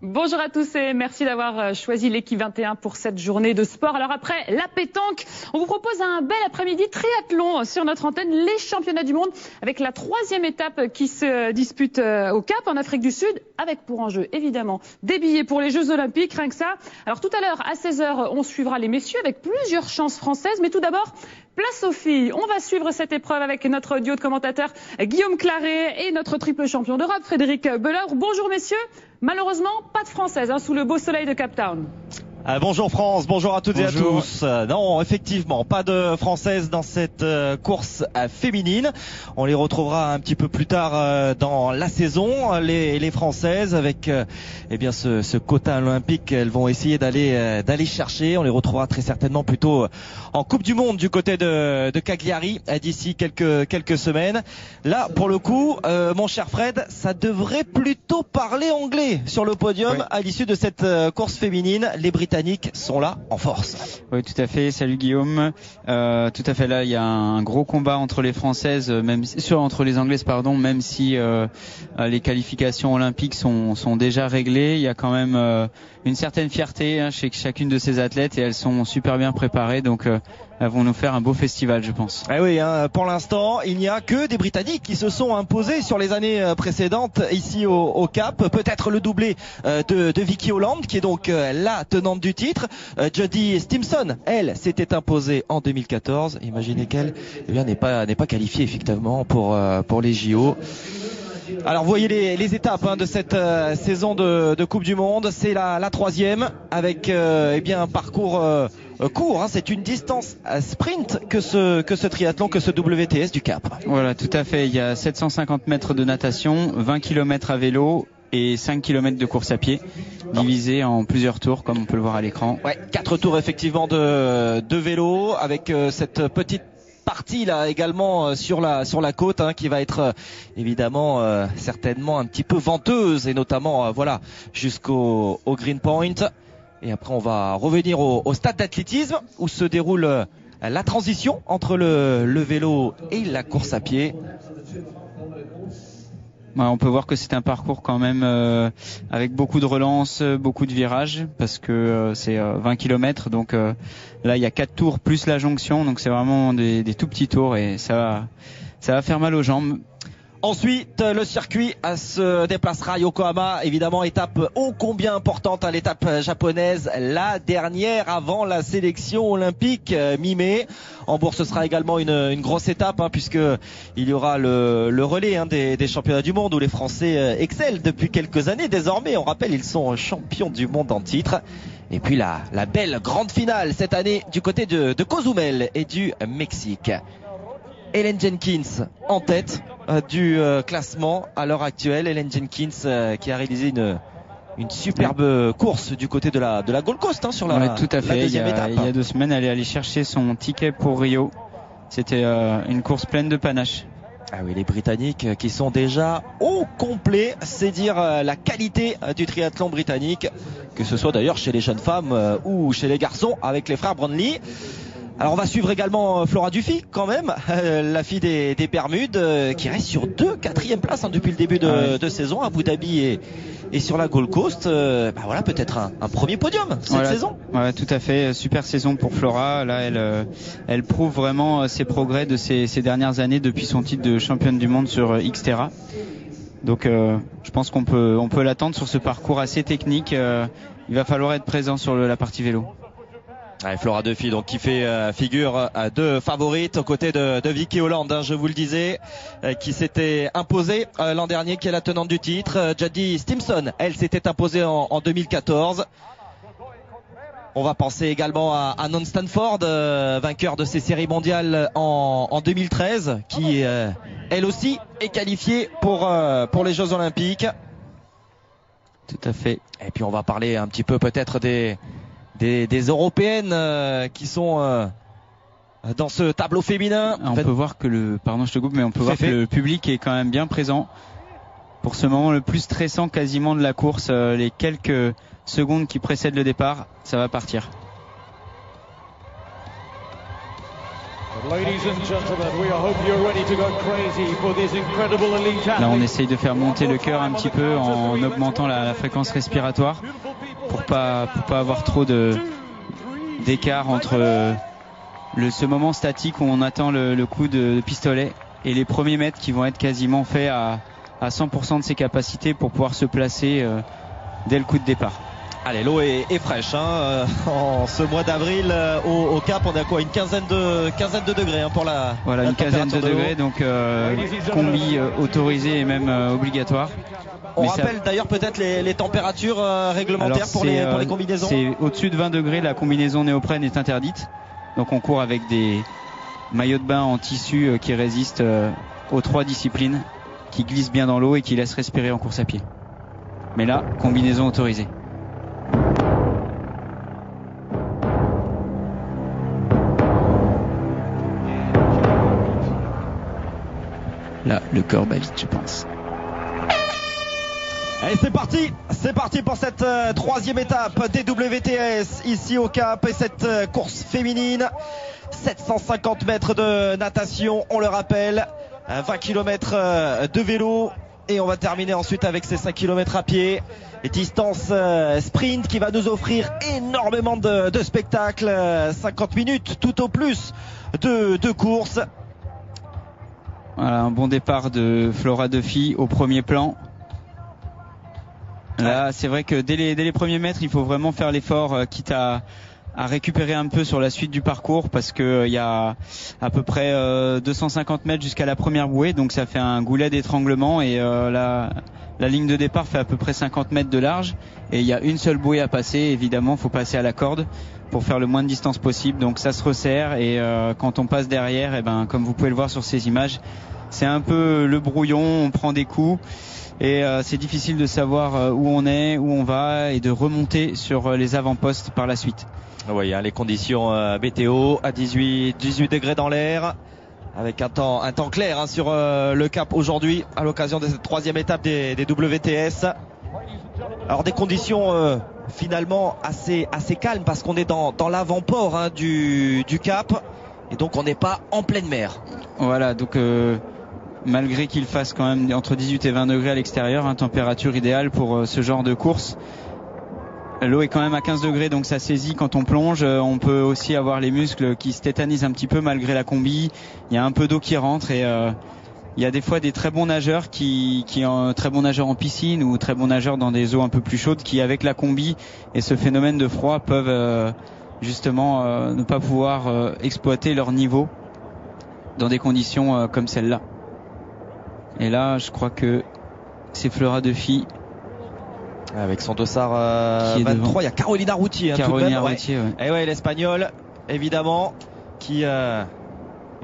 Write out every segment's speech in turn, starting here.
Bonjour à tous et merci d'avoir choisi l'équipe 21 pour cette journée de sport. Alors après la pétanque, on vous propose un bel après-midi triathlon sur notre antenne, les championnats du monde avec la 3e étape qui se dispute au Cap en Afrique du Sud avec pour enjeu évidemment des billets pour les Jeux Olympiques, rien que ça. Alors tout à l'heure à 16h, on suivra les messieurs avec plusieurs chances françaises, mais tout d'abord place aux filles. On va suivre cette épreuve avec notre duo de commentateurs Guillaume Claret et notre triple champion d'Europe Frédéric Belleur. Bonjour messieurs. Malheureusement, pas de française sous le beau soleil de Cape Town. Bonjour France, bonjour à toutes et à tous. Non, effectivement, pas de françaises dans cette course féminine. On les retrouvera un petit peu plus tard dans la saison, les françaises avec eh bien ce quota olympique qu'elles vont essayer d'aller chercher. On les retrouvera très certainement plutôt en Coupe du Monde du côté de Cagliari d'ici quelques semaines. Là, pour le coup, mon cher Fred, ça devrait plutôt parler anglais sur le podium à l'issue de cette course féminine. Les Britanniques sont là en force. Oui, tout à fait. Salut Guillaume. Tout à fait. Là, il y a un gros combat entre les Françaises, entre les Anglaises, pardon. Même si les qualifications olympiques sont déjà réglées, il y a quand même une certaine fierté chez chacune de ces athlètes et elles sont super bien préparées. Donc, elles vont nous faire un beau festival, je pense. Ah oui, pour l'instant, il n'y a que des Britanniques qui se sont imposés sur les années précédentes ici au Cap. Peut-être le doublé de Vicky Holland, qui est donc la tenante du titre. Jodie Stimson, elle, s'était imposée en 2014. Imaginez qu'elle, n'est pas qualifiée effectivement pour les JO. Alors vous voyez les étapes de cette saison de Coupe du Monde. C'est la 3e avec un parcours court. C'est une distance sprint que ce triathlon, que ce WTS du Cap. Voilà, tout à fait. Il y a 750 mètres de natation, 20 km à vélo et 5 km de course à pied, divisé en plusieurs tours comme on peut le voir à l'écran. Ouais, 4 tours effectivement de vélo avec cette petite partie là également sur la côte qui va être évidemment certainement un petit peu venteuse et notamment jusqu'au Green Point. Et après on va revenir au stade d'athlétisme où se déroule la transition entre le vélo et la course à pied. Ouais, on peut voir que c'est un parcours quand même avec beaucoup de relances, beaucoup de virages parce que c'est 20 km donc là il y a 4 tours plus la jonction donc c'est vraiment des tout petits tours et ça va faire mal aux jambes. Ensuite, le circuit se déplacera à Yokohama, évidemment étape ô combien importante l'étape japonaise, la dernière avant la sélection olympique mi-mai. Hambourg, ce sera également une grosse étape puisque il y aura le relais des championnats du monde où les Français excellent depuis quelques années désormais. On rappelle, ils sont champions du monde en titre. Et puis la belle grande finale cette année du côté de Cozumel et du Mexique. Ellen Jenkins en tête du classement à l'heure actuelle. Ellen Jenkins qui a réalisé une superbe course du côté de la Gold Coast sur la tout à fait. deuxième étape. Il y a 2 semaines, elle est allée chercher son ticket pour Rio. C'était une course pleine de panache. Ah oui, les Britanniques qui sont déjà au complet, c'est dire la qualité du triathlon britannique, que ce soit d'ailleurs chez les jeunes femmes ou chez les garçons avec les frères Brownlee. Alors on va suivre également Flora Duffy quand même, la fille des Bermudes qui reste sur 2 4e places depuis le début de saison à Abu Dhabi et sur la Gold Coast. Peut-être un premier podium cette saison. Ouais, tout à fait, super saison pour Flora. Là elle prouve vraiment ses progrès de ces dernières années depuis son titre de championne du monde sur Xterra. Donc je pense qu'on peut l'attendre sur ce parcours assez technique. Il va falloir être présent sur la partie vélo. Flora Duffy donc qui fait figure de favorite aux côtés de Vicky Holland, je vous le disais, qui s'était imposée l'an dernier, qui est la tenante du titre. Jodie Stimson, elle s'était imposée en 2014. On va penser également à Non Stanford, vainqueur de ces séries mondiales en 2013, qui elle aussi est qualifiée pour les Jeux Olympiques. Tout à fait. Et puis on va parler un petit peu peut-être des Européennes qui sont dans ce tableau féminin. On peut voir que le public est quand même bien présent pour ce moment le plus stressant quasiment de la course. Les quelques secondes qui précèdent le départ, ça va partir. Là, on essaye de faire monter le cœur un petit peu en augmentant la fréquence respiratoire pour pas avoir trop d'écart entre ce moment statique où on attend le coup de pistolet et les premiers mètres qui vont être quasiment faits à 100% de ses capacités pour pouvoir se placer dès le coup de départ. Allez, l'eau est fraîche en ce mois d'avril au Cap. On est à quoi, une quinzaine de degrés pour la voilà, une quinzaine de degrés, donc combi autorisé et même obligatoire. On rappelle d'ailleurs peut-être les températures réglementaires pour les combinaisons. C'est au-dessus de 20 degrés, la combinaison néoprène est interdite. Donc on court avec des maillots de bain en tissu qui résistent aux 3 disciplines, qui glissent bien dans l'eau et qui laissent respirer en course à pied. Mais là, combinaison autorisée. Là, le corps bat vite, je pense. Allez, c'est parti pour cette troisième étape des WTS ici au Cap, et cette course féminine. 750 mètres de natation, on le rappelle, 20 km de vélo, et on va terminer ensuite avec ces 5 km à pied. Et distance sprint qui va nous offrir énormément de spectacles, 50 minutes tout au plus de course. Voilà, un bon départ de Flora Duffy au premier plan. Là, c'est vrai que dès les premiers mètres, il faut vraiment faire l'effort, quitte à récupérer un peu sur la suite du parcours, parce que il y a à peu près 250 mètres jusqu'à la première bouée, donc ça fait un goulet d'étranglement, et la ligne de départ fait à peu près 50 mètres de large, et il y a une seule bouée à passer. Évidemment, faut passer à la corde pour faire le moins de distance possible, donc ça se resserre, et quand on passe derrière, et ben comme vous pouvez le voir sur ces images, c'est un peu le brouillon, on prend des coups. Et c'est difficile de savoir où on est, où on va, et de remonter sur les avant-postes par la suite. Oui, les conditions météo à 18 degrés dans l'air, avec un temps clair sur le Cap aujourd'hui à l'occasion de cette troisième étape des WTS. Alors des conditions finalement assez calmes, parce qu'on est dans l'avant-port du Cap, et donc on n'est pas en pleine mer. Voilà, donc malgré qu'il fasse quand même entre 18 et 20 degrés à l'extérieur, température idéale pour ce genre de course. L'eau est quand même à 15 degrés, donc ça saisit quand on plonge. On peut aussi avoir les muscles qui se tétanisent un petit peu malgré la combi. Il y a un peu d'eau qui rentre, et il y a des fois des très bons nageurs très bons nageurs en piscine ou très bons nageurs dans des eaux un peu plus chaudes, qui avec la combi et ce phénomène de froid peuvent justement ne pas pouvoir exploiter leur niveau dans des conditions comme celle-là. Et là, je crois que c'est Flora Duffy. Avec son dossard 23, il y a Carolina Routier. Carolina Routier, ouais. Et ouais, l'Espagnole, évidemment, qui est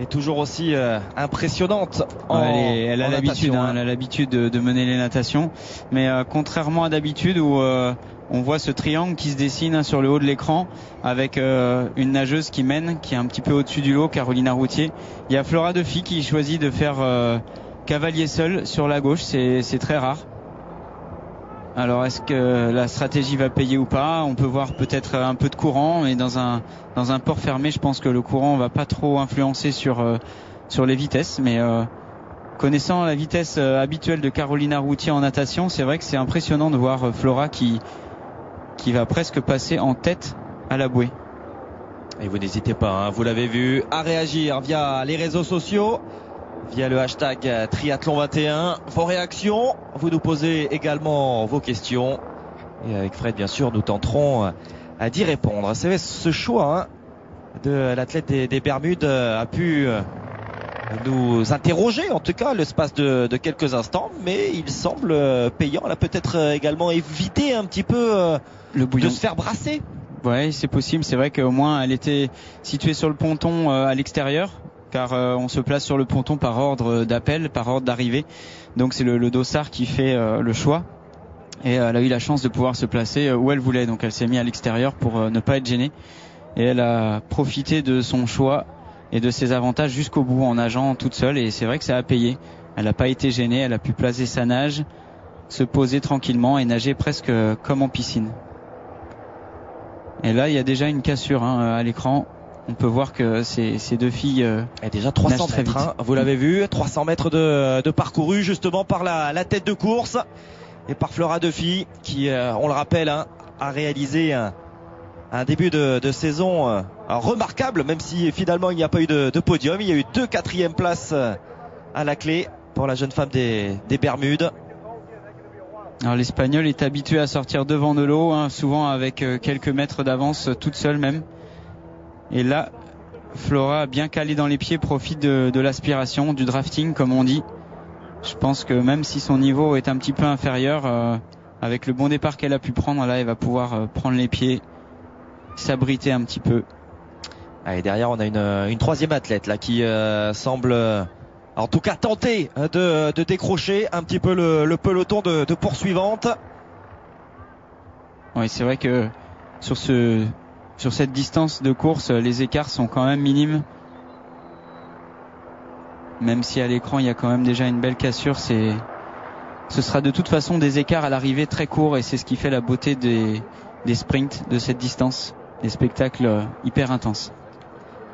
toujours aussi impressionnante. Elle a l'habitude, elle a l'habitude de mener les natations. Mais contrairement à d'habitude où on voit ce triangle qui se dessine sur le haut de l'écran, avec une nageuse qui mène, qui est un petit peu au-dessus du lot, Carolina Routier. Il y a Flora Duffy qui choisit de faire cavalier seul sur la gauche, c'est très rare. Alors est-ce que la stratégie va payer ou pas? On peut voir peut-être un peu de courant, mais dans un port fermé, je pense que le courant va pas trop influencer sur les vitesses. Mais connaissant la vitesse habituelle de Carolina Routier en natation, c'est vrai que c'est impressionnant de voir Flora qui va presque passer en tête à la bouée. Et vous n'hésitez pas, vous l'avez vu, à réagir via les réseaux sociaux, via le hashtag Triathlon21. Vos réactions, vous nous posez également vos questions, et avec Fred bien sûr nous tenterons d'y répondre. C'est vrai, ce choix de l'athlète des Bermudes a pu nous interroger, en tout cas l'espace de quelques instants, mais il semble payant. Elle a peut-être également évité un petit peu le bouillon, de se faire brasser. Ouais, c'est possible. C'est vrai qu'au moins elle était située sur le ponton à l'extérieur, car on se place sur le ponton par ordre d'appel, par ordre d'arrivée. Donc c'est le dossard qui fait le choix, et elle a eu la chance de pouvoir se placer où elle voulait. Donc elle s'est mise à l'extérieur pour ne pas être gênée, et elle a profité de son choix et de ses avantages jusqu'au bout en nageant toute seule, et c'est vrai que ça a payé. Elle n'a pas été gênée, elle a pu placer sa nage, se poser tranquillement et nager presque comme en piscine. Et là il y a déjà une cassure à l'écran. on peut voir que ces deux filles et déjà 300 mètres, hein, vous l'avez vu, 300 mètres de parcouru justement par la tête de course et par Flora Duffy qui, on le rappelle, hein, a réalisé un début de saison remarquable, même si finalement il n'y a pas eu de podium. Il y a eu 2 4e places à la clé pour la jeune femme des Bermudes. Alors l'Espagnole est habituée à sortir devant de l'eau, hein, souvent avec quelques mètres d'avance, toute seule même. Et là, Flora, bien calée dans les pieds, profite de l'aspiration, du drafting comme on dit. Je pense que même si son niveau est un petit peu inférieur, avec le bon départ qu'elle a pu prendre, là, elle va pouvoir prendre les pieds, s'abriter un petit peu. Et derrière, on a une 3e athlète là qui semble, en tout cas, tenter de décrocher un petit peu le peloton de poursuivante. Oui, c'est vrai que sur cette distance de course, les écarts sont quand même minimes. Même si à l'écran il y a quand même déjà une belle cassure, ce sera de toute façon des écarts à l'arrivée très courts et c'est ce qui fait la beauté des sprints de cette distance, des spectacles hyper intenses.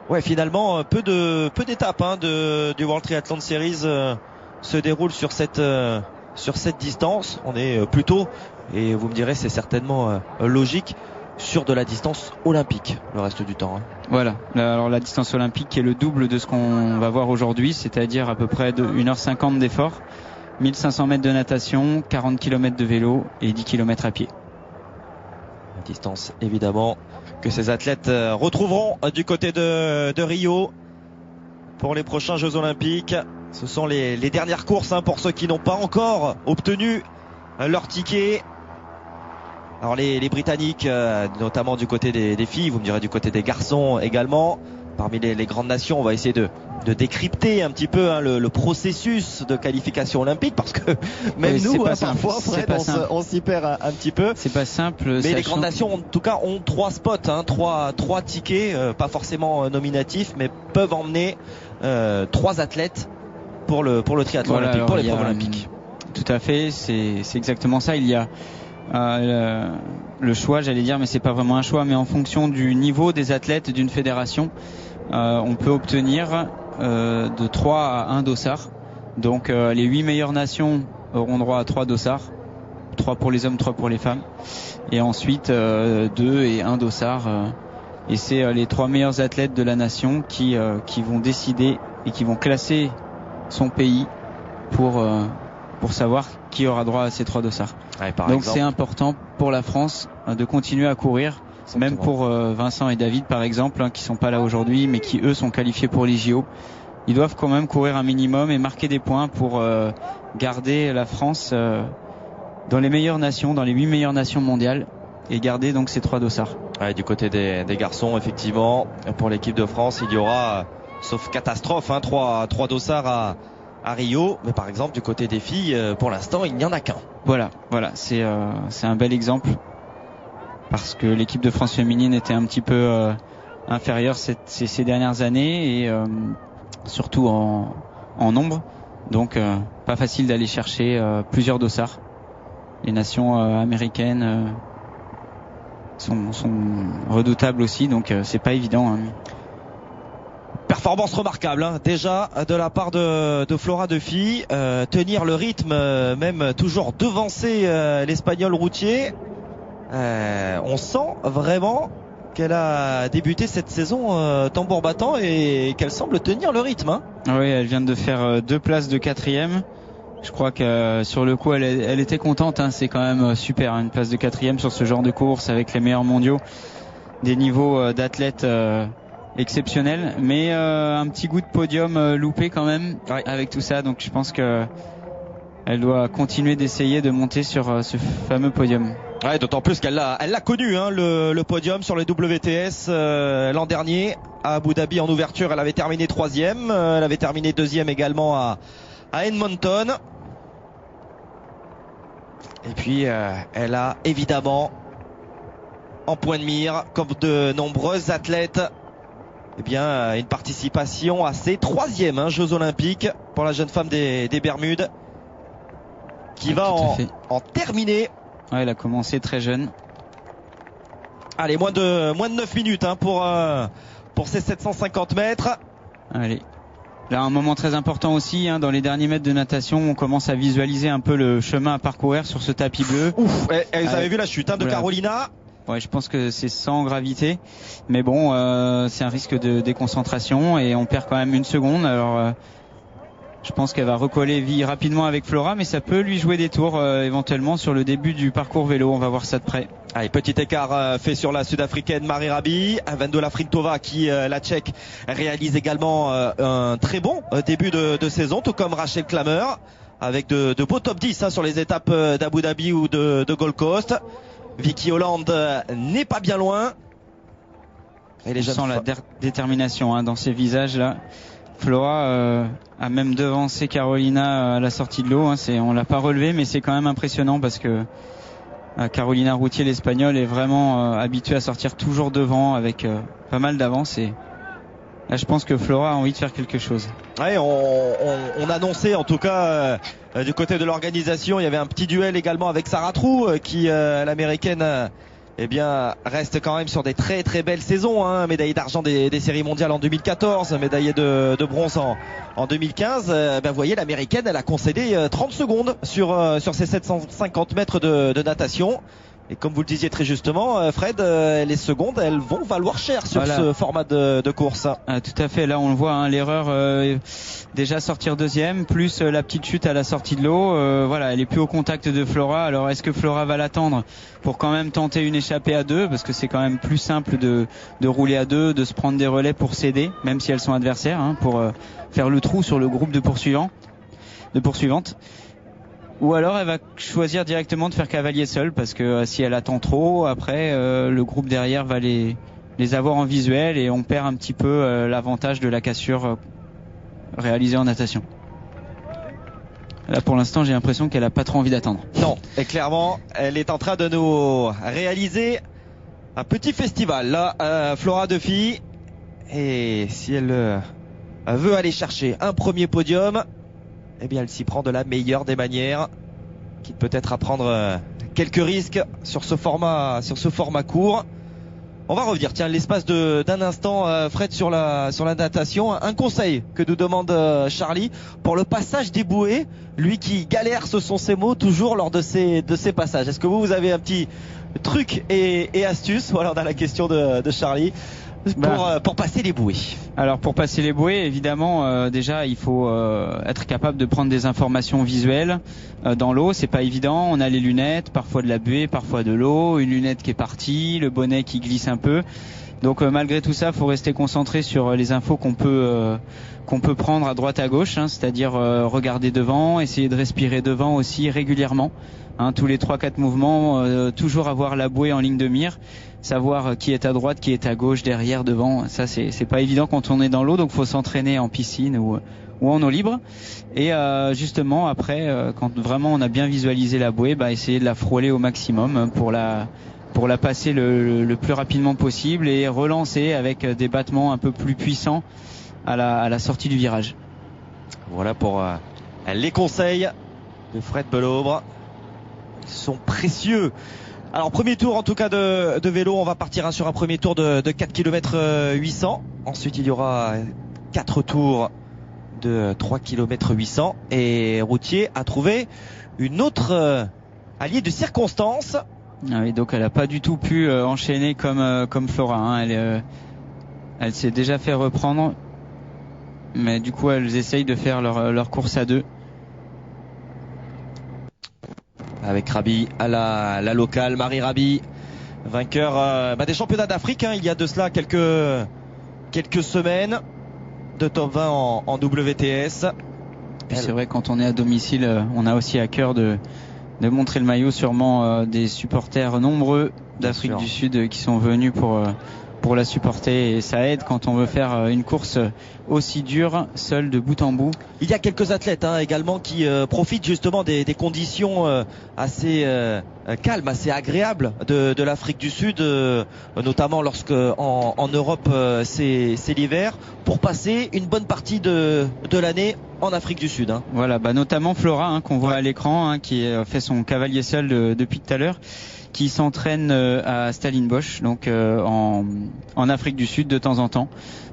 Ouais, finalement peu d'étapes hein, du World Triathlon Series se déroulent sur cette distance. On est plutôt, et vous me direz c'est certainement logique, sur de la distance olympique le reste du temps. Hein. Voilà, alors la distance olympique qui est le double de ce qu'on va voir aujourd'hui, c'est-à-dire à peu près 1h50 d'effort, 1500 mètres de natation, 40 km de vélo et 10 km à pied. Une distance évidemment que ces athlètes retrouveront du côté de Rio pour les prochains Jeux Olympiques. Ce sont les dernières courses hein, pour ceux qui n'ont pas encore obtenu leur ticket. Alors les Britanniques, notamment du côté des filles, vous me direz du côté des garçons également. Parmi les grandes nations, on va essayer de décrypter un petit peu hein, le processus de qualification olympique parce que même oui, nous, hein, parfois, Fred, on s'y perd un petit peu. C'est pas simple. Mais les grandes nations, en tout cas, ont 3 spots, hein, 3 tickets, pas forcément nominatifs, mais peuvent emmener 3 athlètes pour le triathlon olympique, alors, pour les preuves olympiques. Tout à fait, c'est exactement ça. Il y a le choix, j'allais dire, mais c'est pas vraiment un choix, mais en fonction du niveau des athlètes d'une fédération, on peut obtenir de 3 à 1 dossard. Donc les 8 meilleures nations auront droit à 3 dossards, 3 pour les hommes, 3 pour les femmes, et ensuite 2 et 1 dossard. Et c'est les 3 meilleurs athlètes de la nation qui vont décider et qui vont classer son pays pour savoir qui aura droit à ces 3 dossards. Ouais, donc c'est important pour la France de continuer à courir. Exactement. Même pour Vincent et David par exemple, hein, qui sont pas là aujourd'hui mais qui eux sont qualifiés pour les JO. Ils doivent quand même courir un minimum et marquer des points pour garder la France dans les meilleures nations, dans les 8 meilleures nations mondiales et garder donc ces 3 dossards. Ouais, du côté des garçons effectivement, pour l'équipe de France il y aura, sauf catastrophe, hein, 3 dossards à Rio, mais par exemple du côté des filles, pour l'instant il n'y en a qu'un. Voilà, c'est un bel exemple parce que l'équipe de France féminine était un petit peu inférieure ces dernières années et surtout en nombre, donc pas facile d'aller chercher plusieurs dossards. Les nations américaines sont redoutables aussi, donc c'est pas évident. Hein. Performance remarquable hein, déjà de la part de Flora Duffy, tenir le rythme, même toujours devancer l'Espagnol Routier. On sent vraiment qu'elle a débuté cette saison tambour battant et qu'elle semble tenir le rythme. Hein. Oui, elle vient de faire 2 places de 4e. Je crois que sur le coup elle était contente, hein. C'est quand même super, hein, une place de 4e sur ce genre de course avec les meilleurs mondiaux, des niveaux d'athlètes exceptionnel, mais un petit goût de podium loupé quand même avec tout ça, donc je pense que elle doit continuer d'essayer de monter sur ce fameux podium. Ouais, d'autant plus qu'elle l'a connu hein, le podium sur les WTS l'an dernier à Abu Dhabi en ouverture. Elle avait terminé 3e, elle avait terminé 2e également à Edmonton. Et puis elle a évidemment en point de mire, comme de nombreux athlètes, eh bien, une participation à ses 3e hein, Jeux Olympiques pour la jeune femme des Bermudes qui va en terminer. Ouais, elle a commencé très jeune. Allez, moins de 9 minutes hein, pour pour ces 750 mètres. Allez. Là, un moment très important aussi, dans les derniers mètres de natation, on commence à visualiser un peu le chemin à parcourir sur ce tapis bleu. Ouf, vous avez vu la chute de Carolina. Ouais, je pense que c'est sans gravité, mais bon, c'est un risque de déconcentration et on perd quand même 1 seconde. Alors, je pense qu'elle va recoller rapidement avec Flora, mais ça peut lui jouer des tours éventuellement sur le début du parcours vélo. On va voir ça de près. Allez, petit écart fait sur la sud-africaine Marie Rabi. Vendola Frintova qui, la tchèque, réalise également un très bon début de saison, tout comme Rachel Klammer, avec de beaux top 10 sur les étapes d'Abu Dhabi ou de Gold Coast. Vicky Holland n'est pas bien loin. Et les gens sent la détermination dans ces visages là. Flora a même devancé Carolina à la sortie de l'eau. On l'a pas relevé, mais c'est quand même impressionnant parce que Carolina Routier, l'Espagnole, est vraiment habituée à sortir toujours devant avec pas mal d'avance. Et là, je pense que Flora a envie de faire quelque chose. Ouais, on annonçait en tout cas du côté de l'organisation, il y avait un petit duel également avec Sarah True qui, l'américaine, reste quand même sur des très très belles saisons, médaillée d'argent des séries mondiales en 2014, médaillée de bronze en 2015. Vous voyez, l'américaine, elle a concédé 30 secondes sur ces 750 mètres de natation. Et comme vous le disiez très justement, Fred, les secondes, elles vont valoir cher sur ce format de course. Tout à fait. Là, on le voit, l'erreur, déjà sortir deuxième, plus la petite chute à la sortie de l'eau. Elle est plus au contact de Flora. Alors, est-ce que Flora va l'attendre pour quand même tenter une échappée à 2, parce que c'est quand même plus simple de rouler à 2, de se prendre des relais pour s'aider, même si elles sont adversaires, pour faire le trou sur le groupe de poursuivantes. Ou alors elle va choisir directement de faire cavalier seul, parce que si elle attend trop, après le groupe derrière va les avoir en visuel et on perd un petit peu l'avantage de la cassure réalisée en natation. Là pour l'instant j'ai l'impression qu'elle a pas trop envie d'attendre. Non, et clairement elle est en train de nous réaliser un petit festival là, Flora Duffy, et si elle veut aller chercher un premier podium, elle s'y prend de la meilleure des manières, quitte peut-être à prendre quelques risques sur ce format court. On va revenir, l'espace d'un instant, Fred, sur la natation. Un conseil que nous demande Charlie pour le passage des bouées, lui qui galère, ce sont ses mots, toujours lors de ces passages. Est-ce que vous avez un petit truc et astuce? Voilà, on a la question de Charlie. Pour passer les bouées. Alors pour passer les bouées, évidemment, déjà il faut être capable de prendre des informations visuelles dans l'eau. C'est pas évident. On a les lunettes, parfois de la buée, parfois de l'eau, une lunette qui est partie, le bonnet qui glisse un peu. Donc malgré tout ça, faut rester concentré sur les infos qu'on peut prendre à droite à gauche, c'est-à-dire regarder devant, essayer de respirer devant aussi régulièrement. Tous les 3-4 mouvements, toujours avoir la bouée en ligne de mire, savoir qui est à droite, qui est à gauche, derrière, devant. Ça c'est pas évident quand on est dans l'eau, donc faut s'entraîner en piscine ou en eau libre. Et justement après, quand vraiment on a bien visualisé la bouée, essayer de la frôler au maximum pour la passer le plus rapidement possible et relancer avec des battements un peu plus puissants à la sortie du virage. Voilà pour les conseils de Fred Belaubre. Ils sont précieux. Alors premier tour en tout cas de vélo, on va partir sur un premier tour de 4 km 800. Ensuite il y aura 4 tours de 3 km 800 et Routier a trouvé une autre alliée de circonstance. Oui, donc elle a pas du tout pu enchaîner comme Flora. Elle s'est déjà fait reprendre, mais du coup elles essayent de faire leur course à 2. Avec Rabi à la locale, Marie Rabi, vainqueur des championnats d'Afrique, il y a de cela quelques semaines, de top 20 en WTS. Puis c'est vrai, quand on est à domicile, on a aussi à cœur de montrer le maillot, sûrement des supporters nombreux d'Afrique du Sud qui sont venus pour la supporter, et ça aide quand on veut faire une course aussi dure, seul de bout en bout. Il y a quelques athlètes également qui profitent justement des conditions assez calmes, assez agréables de l'Afrique du Sud, notamment lorsque en Europe c'est l'hiver, pour passer une bonne partie de l'année en Afrique du Sud. Voilà, notamment Flora qu'on voit à l'écran, qui fait son cavalier seul depuis tout à l'heure, qui s'entraîne à Stellenbosch, donc en Afrique du Sud de temps en temps,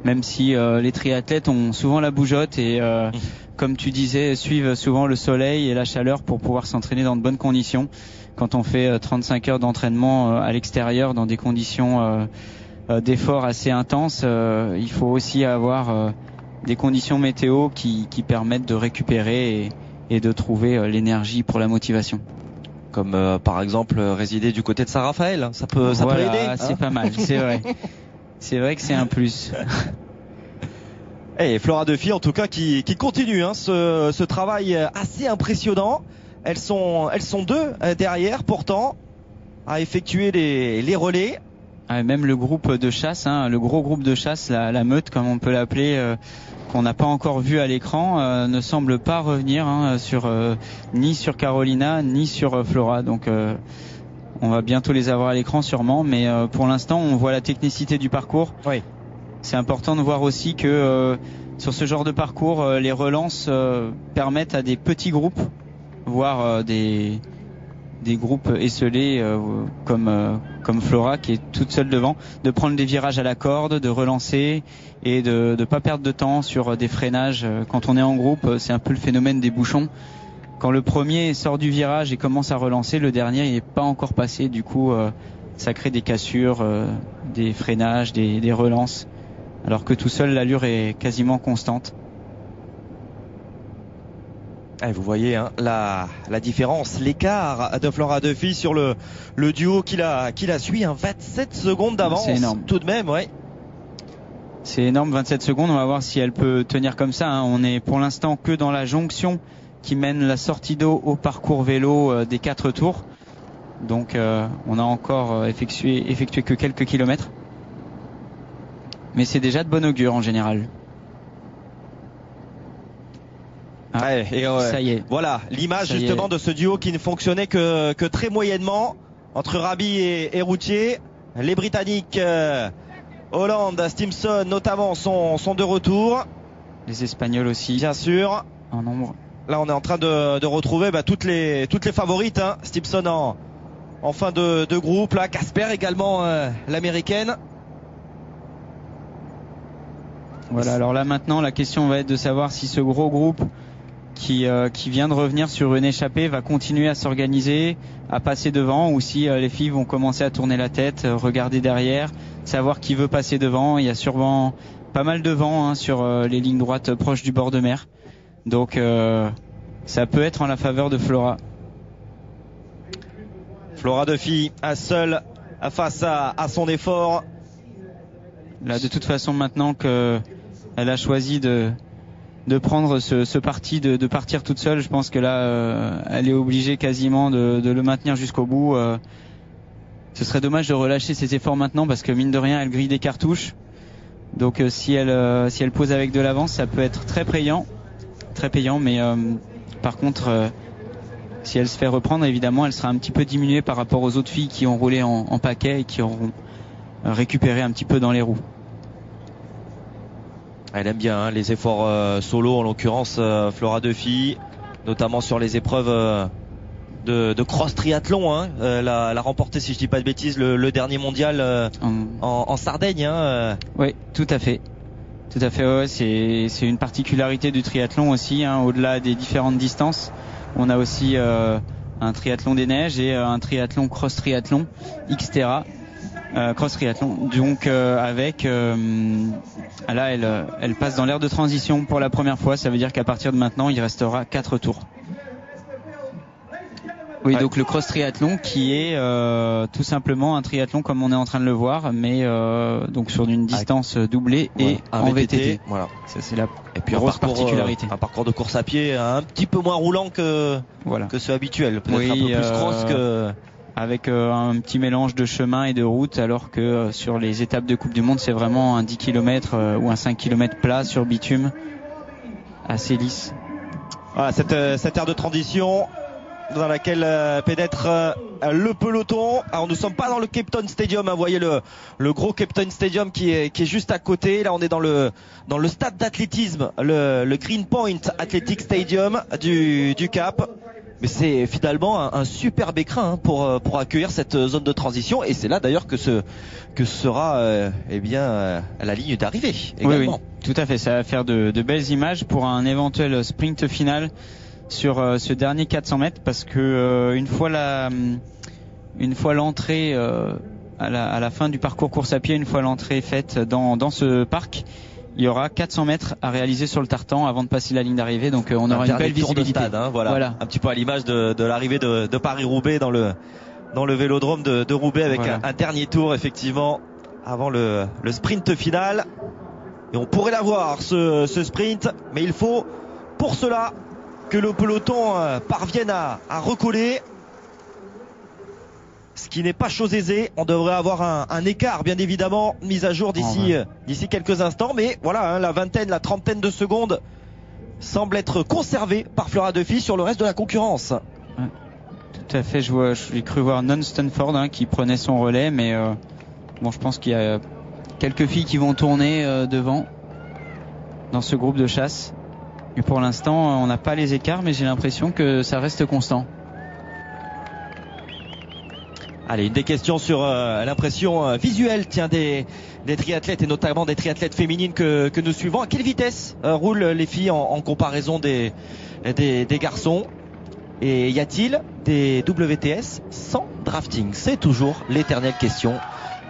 même si les triathlètes ont souvent la bougeotte et comme tu disais, suivent souvent le soleil et la chaleur pour pouvoir s'entraîner dans de bonnes conditions. Quand on fait 35 heures d'entraînement à l'extérieur dans des conditions d'effort assez intenses, il faut aussi avoir des conditions météo qui permettent de récupérer et de trouver l'énergie pour la motivation. Comme par exemple résider du côté de Saint-Raphaël, ça peut aider. C'est pas mal, c'est vrai. C'est vrai que c'est un plus. Et Flora Duffy en tout cas qui continue ce travail assez impressionnant. Elles sont deux derrière pourtant à effectuer les relais. Même le groupe de chasse, le gros groupe de chasse, la meute comme on peut l'appeler, qu'on n'a pas encore vu à l'écran, ne semble pas revenir ni sur Carolina ni sur Flora. Donc on va bientôt les avoir à l'écran sûrement, mais pour l'instant on voit la technicité du parcours. Oui. C'est important de voir aussi que sur ce genre de parcours, les relances permettent à des petits groupes, voire des groupes esselés comme Flora qui est toute seule devant, de prendre des virages à la corde, de relancer et de pas perdre de temps sur des freinages. Quand on est en groupe, c'est un peu le phénomène des bouchons. Quand le premier sort du virage et commence à relancer, le dernier il n'est pas encore passé. Du coup, ça crée des cassures, des freinages, des relances. Alors que tout seul, l'allure est quasiment constante. Vous voyez la différence, l'écart de Flora Duffy sur le duo qui la suit, 27 secondes d'avance. C'est énorme. Tout de même, C'est énorme, 27 secondes. On va voir si elle peut tenir comme ça. On est pour l'instant que dans la jonction qui mène la sortie d'eau au parcours vélo des 4 tours. Donc on a encore effectué que quelques kilomètres. Mais c'est déjà de bon augure en général. Ça y est. Voilà l'image justement de ce duo qui ne fonctionnait que très moyennement entre Rabi et Routier. Les Britanniques Holland, Stimson notamment sont de retour. Les Espagnols aussi. Bien sûr. En nombre. Là on est en train de retrouver toutes les favorites. Stimson en fin de groupe. Là Casper également l'américaine. Voilà, alors là maintenant la question va être de savoir si ce gros groupe qui vient de revenir sur une échappée va continuer à s'organiser, à passer devant, ou si les filles vont commencer à tourner la tête, regarder derrière, savoir qui veut passer devant. Il y a sûrement pas mal de vent sur les lignes droites proches du bord de mer. Donc ça peut être en la faveur de Flora. Flora Duffy seule face à son effort. Là de toute façon maintenant que elle a choisi de prendre ce parti, de partir toute seule, je pense que là elle est obligée quasiment de le maintenir jusqu'au bout. Ce serait dommage de relâcher ses efforts maintenant parce que mine de rien elle grille des cartouches. Donc si elle pose avec de l'avance, ça peut être très payant, mais par contre si elle se fait reprendre, évidemment elle sera un petit peu diminuée par rapport aux autres filles qui ont roulé en paquet et qui auront récupéré un petit peu dans les roues. Elle aime bien les efforts solo, en l'occurrence Flora Duffy, notamment sur les épreuves de cross triathlon. Elle a remporté, si je dis pas de bêtises, le dernier mondial en Sardaigne. Oui, tout à fait. Ouais, c'est une particularité du triathlon aussi. Au-delà des différentes distances, on a aussi un triathlon des neiges et un triathlon cross triathlon Xterra. Cross triathlon, donc avec là elle passe dans l'ère de transition pour la première fois. Ça veut dire qu'à partir de maintenant il restera 4 tours. Oui, donc le cross triathlon qui est tout simplement un triathlon comme on est en train de le voir, mais donc sur une distance doublée et en VTT. Voilà, ça c'est la et puis grosse particularité. Un parcours de course à pied un petit peu moins roulant que ceux habituels, peut-être un peu plus cross que. Avec un petit mélange de chemin et de route, alors que sur les étapes de Coupe du Monde c'est vraiment un 10 km ou un 5 km plat sur bitume assez lisse. Voilà, cette aire de transition dans laquelle pénètre le peloton. Alors nous sommes pas dans le Cape Town Stadium, hein. Vous voyez le gros Cape Town Stadium qui est juste à côté. Là on est dans le stade d'athlétisme, le Greenpoint Athletic Stadium du Cap. Mais c'est finalement un superbe écrin, hein, pour accueillir cette zone de transition, et c'est là d'ailleurs que sera la ligne d'arrivée également. Oui, tout à fait, ça va faire de belles images pour un éventuel sprint final sur ce dernier 400 mètres, parce que une fois l'entrée à la fin du parcours course à pied, une fois l'entrée faite dans ce parc, il y aura 400 mètres à réaliser sur le tartan avant de passer la ligne d'arrivée, donc on aura une belle visibilité. Stade, hein, voilà. Un petit peu à l'image de l'arrivée de Paris-Roubaix dans le vélodrome de Roubaix, avec un dernier tour effectivement avant le sprint final. Et on pourrait l'avoir ce sprint, mais il faut pour cela que le peloton parvienne à recoller, ce qui n'est pas chose aisée. On devrait avoir un écart bien évidemment mis à jour d'ici quelques instants, mais voilà, hein, la trentaine de secondes semble être conservée par Flora Duffy sur le reste de la concurrence. Ouais, tout à fait, j'ai cru voir Non Stanford, hein, qui prenait son relais, mais je pense qu'il y a quelques filles qui vont tourner devant dans ce groupe de chasse, et pour l'instant on n'a pas les écarts, mais j'ai l'impression que ça reste constant. Allez, une des questions sur l'impression visuelle, des triathlètes, et notamment des triathlètes féminines que nous suivons. À quelle vitesse roulent les filles en comparaison des garçons? Et y a-t-il des WTS sans drafting? C'est toujours l'éternelle question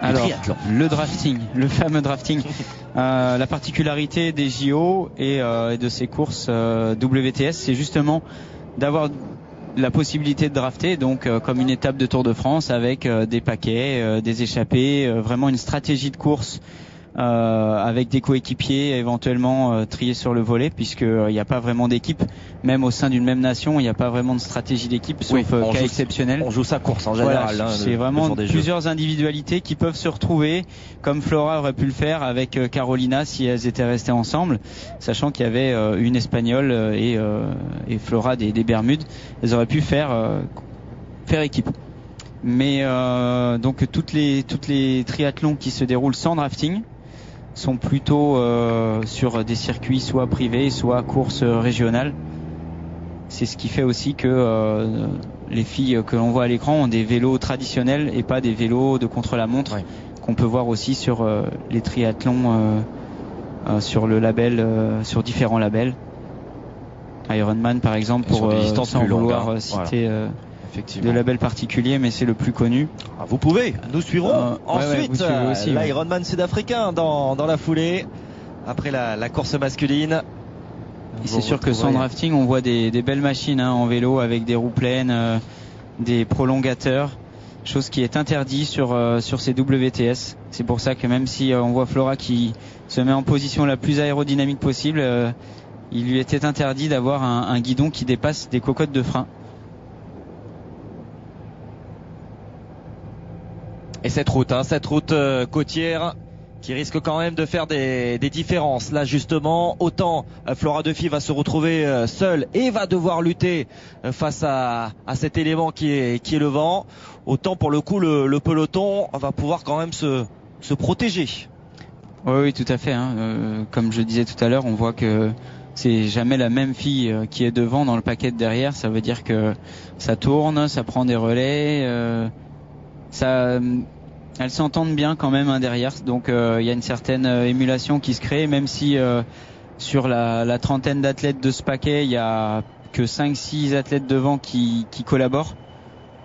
du triathlon. Le drafting, le fameux drafting. La particularité des JO et de ces courses WTS, c'est justement d'avoir la possibilité de drafter, donc comme une étape de Tour de France, avec des paquets, des échappées, vraiment une stratégie de course avec des coéquipiers éventuellement triés sur le volet, puisqu'il n'y a pas vraiment d'équipe, même au sein d'une même nation, il n'y a pas vraiment de stratégie d'équipe, sauf cas exceptionnel. On joue sa course en général. Voilà, c'est vraiment plusieurs individualités qui peuvent se retrouver, comme Flora aurait pu le faire avec Carolina si elles étaient restées ensemble, sachant qu'il y avait une Espagnole et Flora des Bermudes. Elles auraient pu faire équipe. Mais donc toutes les triathlons qui se déroulent sans drafting sont plutôt sur des circuits soit privés, soit courses régionales. C'est ce qui fait aussi que les filles que l'on voit à l'écran ont des vélos traditionnels et pas des vélos de contre-la-montre, qu'on peut voir aussi sur les triathlons sur le label, sur différents labels. Ironman par exemple, pour sans vouloir citer de label particulier, mais c'est le plus connu. Vous pouvez, nous suivrons ensuite l'Ironman sud-africain dans la foulée, après la course masculine. Et c'est sûr que sans drafting, on voit des belles machines, hein, en vélo, avec des roues pleines, des prolongateurs, chose qui est interdite sur ces WTS. C'est pour ça que même si on voit Flora qui se met en position la plus aérodynamique possible, il lui était interdit d'avoir un guidon qui dépasse des cocottes de frein. Et cette route côtière qui risque quand même de faire des différences. Là justement, autant Flora Duffy va se retrouver seule et va devoir lutter face à cet élément qui est le vent, autant pour le coup le peloton va pouvoir quand même se protéger. Oui, tout à fait, hein. Comme je disais tout à l'heure, on voit que c'est jamais la même fille qui est devant dans le paquet de derrière. Ça veut dire que ça tourne, ça prend des relais, elles s'entendent bien quand même, hein, derrière, donc il y a une certaine émulation qui se crée, même si sur la trentaine d'athlètes de ce paquet, il y a que 5-6 athlètes devant qui collaborent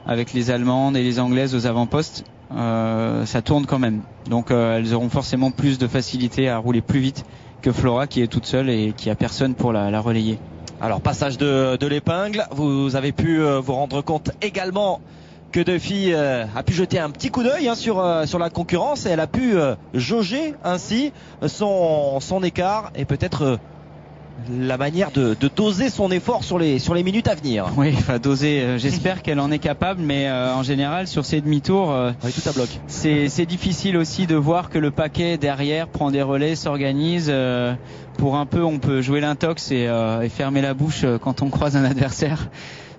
avec les Allemandes et les Anglaises aux avant-postes. Ça tourne quand même, donc elles auront forcément plus de facilité à rouler plus vite que Flora, qui est toute seule et qui a personne pour la relayer. Alors passage de l'épingle, vous avez pu vous rendre compte également que Duffy a pu jeter un petit coup d'œil, hein, sur la concurrence, et elle a pu jauger ainsi son écart et peut-être la manière de doser son effort sur les minutes à venir. Oui, enfin doser, j'espère qu'elle en est capable, mais en général sur ces demi-tours, tout à bloc. C'est difficile aussi de voir que le paquet derrière prend des relais, s'organise. Pour un peu, on peut jouer l'intox et fermer la bouche quand on croise un adversaire.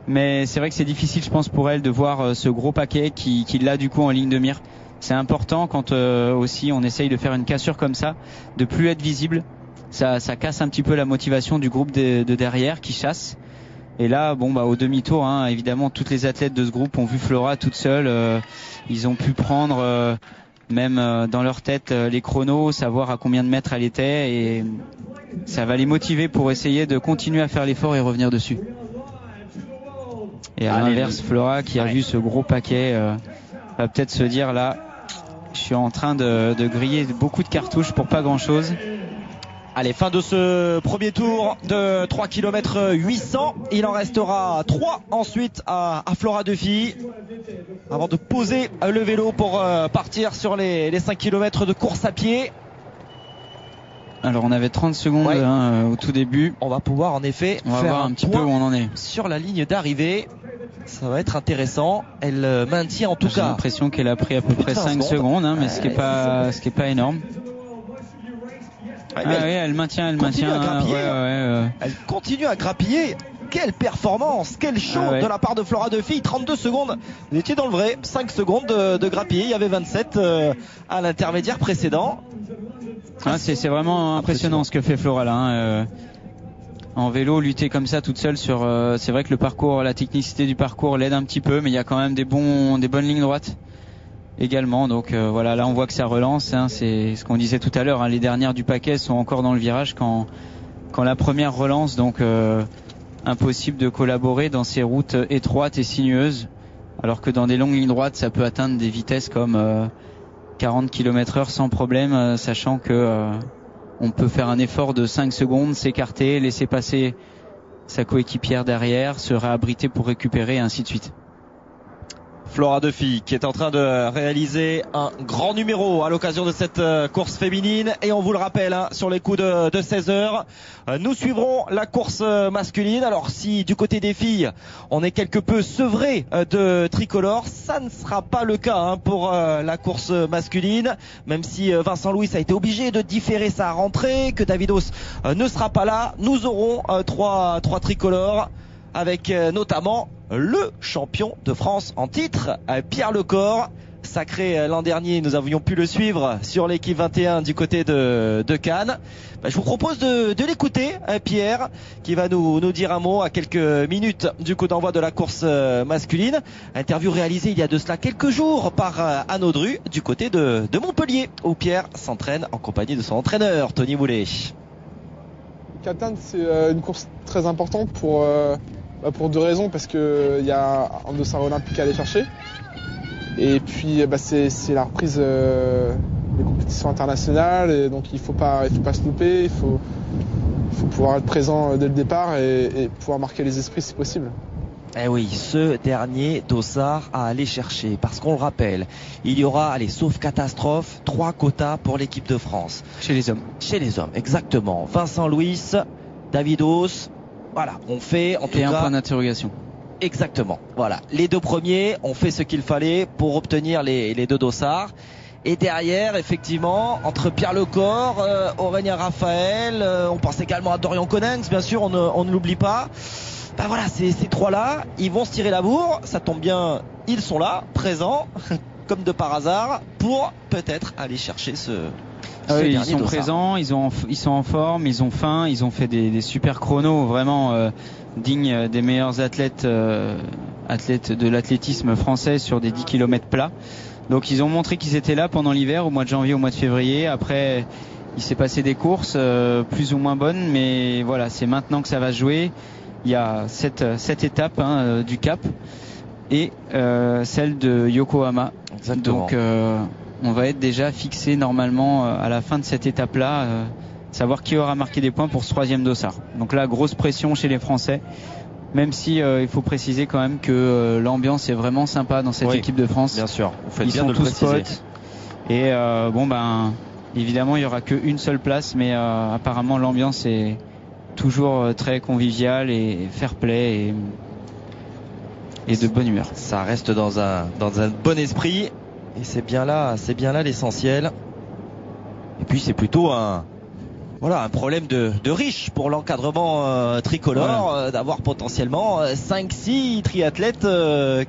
Mais c'est vrai que c'est difficile, je pense, pour elle de voir ce gros paquet qui l'a du coup en ligne de mire. C'est important quand aussi on essaye de faire une cassure comme ça, de plus être visible. Ça casse un petit peu la motivation du groupe de derrière qui chasse. Et là, au demi-tour, hein, évidemment, toutes les athlètes de ce groupe ont vu Flora toute seule. Ils ont pu prendre, même dans leur tête, les chronos, savoir à combien de mètres elle était. Et ça va les motiver pour essayer de continuer à faire l'effort et revenir dessus. Et à l'inverse, Flora, qui a vu ce gros paquet, va peut-être se dire là, je suis en train de griller beaucoup de cartouches pour pas grand-chose. Allez, fin de ce premier tour de 3 km 800. Il en restera 3 ensuite à Flora Duffy avant de poser le vélo pour partir sur les 5 km de course à pied. Alors on avait 30 secondes au tout début. On va pouvoir en effet faire voir un petit peu où on en est sur la ligne d'arrivée. Ça va être intéressant. Elle maintient en tout cas. J'ai l'impression qu'elle a pris à peu près 5 secondes, hein, mais ce qui est pas énorme. Elle maintient. Elle continue à grappiller. Quelle performance, quel show de la part de Flora Duffy. 32 secondes, vous étiez dans le vrai. 5 secondes de grappiller, il y avait 27 à l'intermédiaire précédent. C'est vraiment impressionnant ce que fait Flora là. En vélo, lutter comme ça toute seule sur... c'est vrai que le parcours, la technicité du parcours l'aide un petit peu, mais il y a quand même des bonnes lignes droites également. Donc voilà, là on voit que ça relance. Hein, c'est ce qu'on disait tout à l'heure. Hein, les dernières du paquet sont encore dans le virage quand la première relance. Donc impossible de collaborer dans ces routes étroites et sinueuses. Alors que dans des longues lignes droites, ça peut atteindre des vitesses comme 40 km/h sans problème, sachant que on peut faire un effort de 5 secondes, s'écarter, laisser passer sa coéquipière derrière, se réabriter pour récupérer et ainsi de suite. Flora Duffy qui est en train de réaliser un grand numéro à l'occasion de cette course féminine, et on vous le rappelle sur les coups de 16h nous suivrons la course masculine. Alors si du côté des filles on est quelque peu sevré de tricolore, ça ne sera pas le cas pour la course masculine, même si Vincent Louis a été obligé de différer sa rentrée, que Davidos ne sera pas là. Nous aurons trois tricolores avec notamment le champion de France en titre, Pierre Lecor, sacré l'an dernier. Nous avions pu le suivre sur l'équipe 21 du côté de Cannes. Je vous propose de l'écouter, Pierre, qui va nous dire un mot à quelques minutes du coup d'envoi de la course masculine. Interview réalisée il y a de cela quelques jours par Anne Audru du côté de Montpellier, où Pierre s'entraîne en compagnie de son entraîneur Tony Moulet. Cannes, c'est une course très importante pour 2 raisons, parce qu'il y a un dossard olympique à aller chercher, et puis c'est la reprise des compétitions internationales, et donc il faut pas se louper, il faut pouvoir être présent dès le départ et pouvoir marquer les esprits si possible. Eh oui, ce dernier dossard à aller chercher, parce qu'on le rappelle, il y aura, sauf catastrophe, 3 quotas pour l'équipe de France. Chez les hommes. Chez les hommes, exactement. Vincent Louis, Davidos, voilà, on fait en tout cas... un point d'interrogation. Exactement, voilà. Les 2 premiers ont fait ce qu'il fallait pour obtenir les 2 dossards. Et derrière, effectivement, entre Pierre Lecor, Aurélien Raphaël, on pense également à Dorian Coninx, bien sûr, on ne l'oublie pas. Voilà, ces 3-là, ils vont se tirer la bourre. Ça tombe bien, ils sont là, présents, comme de par hasard, pour peut-être aller chercher ce ils sont présents, ils sont en forme, ils ont faim, ils ont fait des super chronos vraiment dignes des meilleurs athlètes de l'athlétisme français sur des 10 km plats. Donc ils ont montré qu'ils étaient là pendant l'hiver, au mois de janvier, au mois de février. Après, il s'est passé des courses plus ou moins bonnes, mais voilà, c'est maintenant que ça va se jouer. Il y a cette étape du Cap et celle de Yokohama. Exactement. Donc on va être déjà fixé normalement à la fin de cette étape-là, savoir qui aura marqué des points pour ce 3e dossard. Donc là, grosse pression chez les Français, même si il faut préciser quand même que l'ambiance est vraiment sympa dans cette équipe de France. Bien sûr, vous faites Ils bien sont de le tous préciser. potes. Et évidemment, il y aura qu'une seule place, mais apparemment l'ambiance est toujours très conviviale et fair play et de bonne humeur. Ça reste dans un bon esprit. Et c'est bien là l'essentiel. Et puis c'est plutôt un voilà, un problème de riche pour l'encadrement tricolore, d'avoir potentiellement 5-6 triathlètes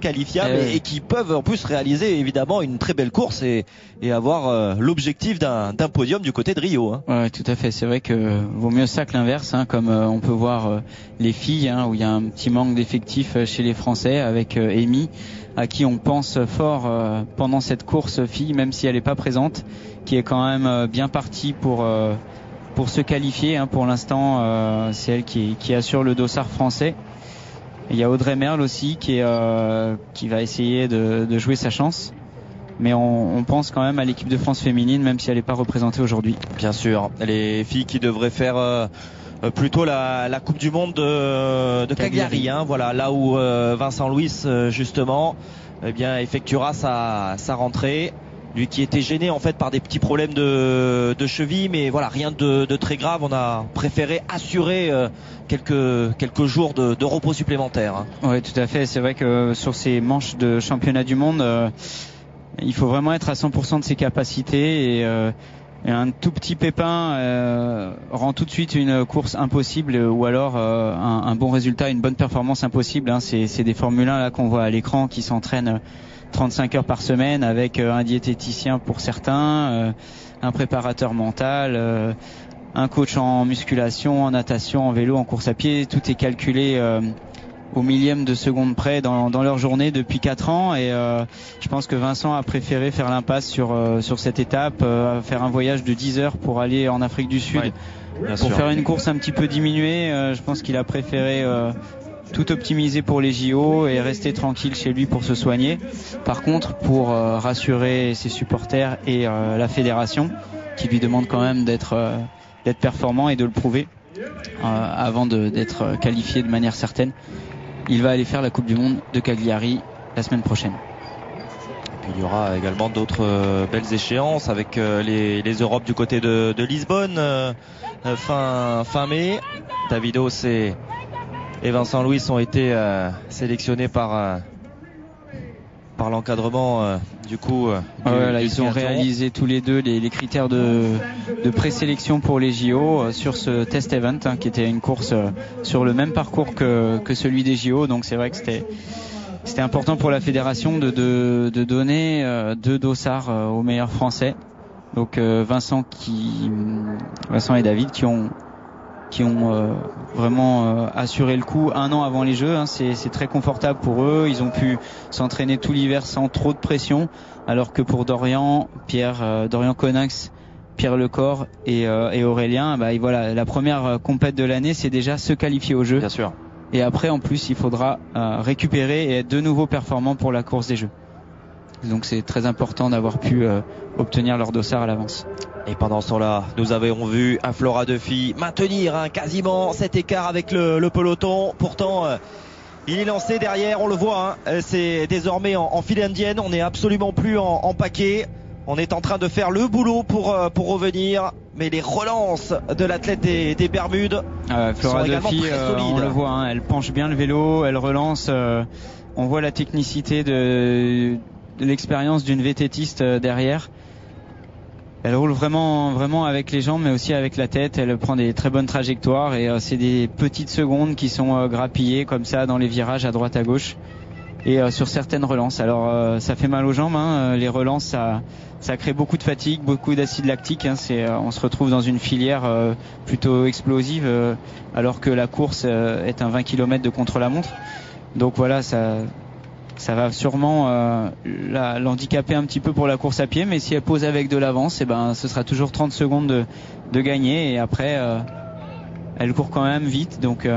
qualifiables et qui peuvent en plus réaliser évidemment une très belle course et avoir l'objectif d'un podium du côté de Rio. Hein. Ouais, tout à fait. C'est vrai que vaut mieux ça que l'inverse, hein, comme on peut voir les filles, hein, où il y a un petit manque d'effectifs chez les Français avec Amy, à qui on pense fort pendant cette course fille, même si elle n'est pas présente, qui est quand même bien partie pour se qualifier. Hein. Pour l'instant, c'est elle qui assure le dossard français. Il y a Audrey Merle aussi qui va essayer de jouer sa chance. Mais on pense quand même à l'équipe de France féminine, même si elle n'est pas représentée aujourd'hui. Bien sûr, les filles qui devraient faire plutôt la Coupe du Monde de Cagliari, hein, voilà, là où Vincent Louis justement eh bien effectuera sa rentrée. Lui qui était gêné en fait par des petits problèmes de cheville, mais voilà, rien de très grave. On a préféré assurer quelques jours de repos supplémentaires. Hein. Oui, tout à fait. C'est vrai que sur ces manches de championnat du monde, il faut vraiment être à 100% de ses capacités et un tout petit pépin rend tout de suite une course impossible ou alors un bon résultat, une bonne performance impossible. Hein. C'est des Formule 1 là qu'on voit à l'écran qui s'entraînent 35 heures par semaine avec un diététicien pour certains, un préparateur mental, un coach en musculation, en natation, en vélo, en course à pied. Tout est calculé au millième de seconde près dans leur journée depuis 4 ans et je pense que Vincent a préféré faire l'impasse sur cette étape, faire un voyage de 10 heures pour aller en Afrique du Sud, pour faire une course un petit peu diminuée. Je pense qu'il a préféré tout optimiser pour les JO et rester tranquille chez lui pour se soigner. Par contre, pour rassurer ses supporters et la fédération qui lui demande quand même d'être performant et de le prouver avant d'être qualifié de manière certaine, il va aller faire la Coupe du Monde de Cagliari la semaine prochaine. Et puis il y aura également d'autres belles échéances avec les Europes du côté de Lisbonne fin mai. Davidos et Vincent Louis ont été sélectionnés par l'encadrement du ils ont réalisé tous les deux les critères de présélection pour les JO sur ce test event, hein, qui était une course sur le même parcours que celui des JO. Donc c'est vrai que c'était important pour la fédération de donner 2 dossards aux meilleurs Français. Donc Vincent et David qui ont vraiment assuré le coup 1 an avant les Jeux. Hein. C'est très confortable pour eux. Ils ont pu s'entraîner tout l'hiver sans trop de pression, alors que pour Dorian Coninx, Pierre Lecor et Aurélien, voilà, la première compète de l'année, c'est déjà se qualifier aux Jeux. Bien sûr. Et après, en plus, il faudra récupérer et être de nouveau performant pour la course des Jeux. Donc c'est très important d'avoir pu obtenir leur dossard à l'avance. Et pendant ce temps-là, nous avons vu un Flora de filles maintenir quasiment cet écart avec le peloton. Pourtant, il est lancé derrière, on le voit. C'est désormais en file indienne. On n'est absolument plus en paquet. On est en train de faire le boulot pour revenir. Mais les relances de l'athlète des Bermudes Flora sont également Duffy, très solides. On le voit, elle penche bien le vélo, elle relance. On voit la technicité de l'expérience d'une vététiste derrière. Elle roule vraiment avec les jambes, mais aussi avec la tête. Elle prend des très bonnes trajectoires et c'est des petites secondes qui sont grappillées comme ça dans les virages à droite à gauche et sur certaines relances. Alors ça fait mal aux jambes, hein. Les relances ça crée beaucoup de fatigue, beaucoup d'acide lactique. Hein. On se retrouve dans une filière plutôt explosive alors que la course est un 20 km de contre-la-montre. Donc voilà, ça va sûrement l'handicaper un petit peu pour la course à pied, mais si elle pose avec de l'avance, ce sera toujours 30 secondes de gagner et après elle court quand même vite, donc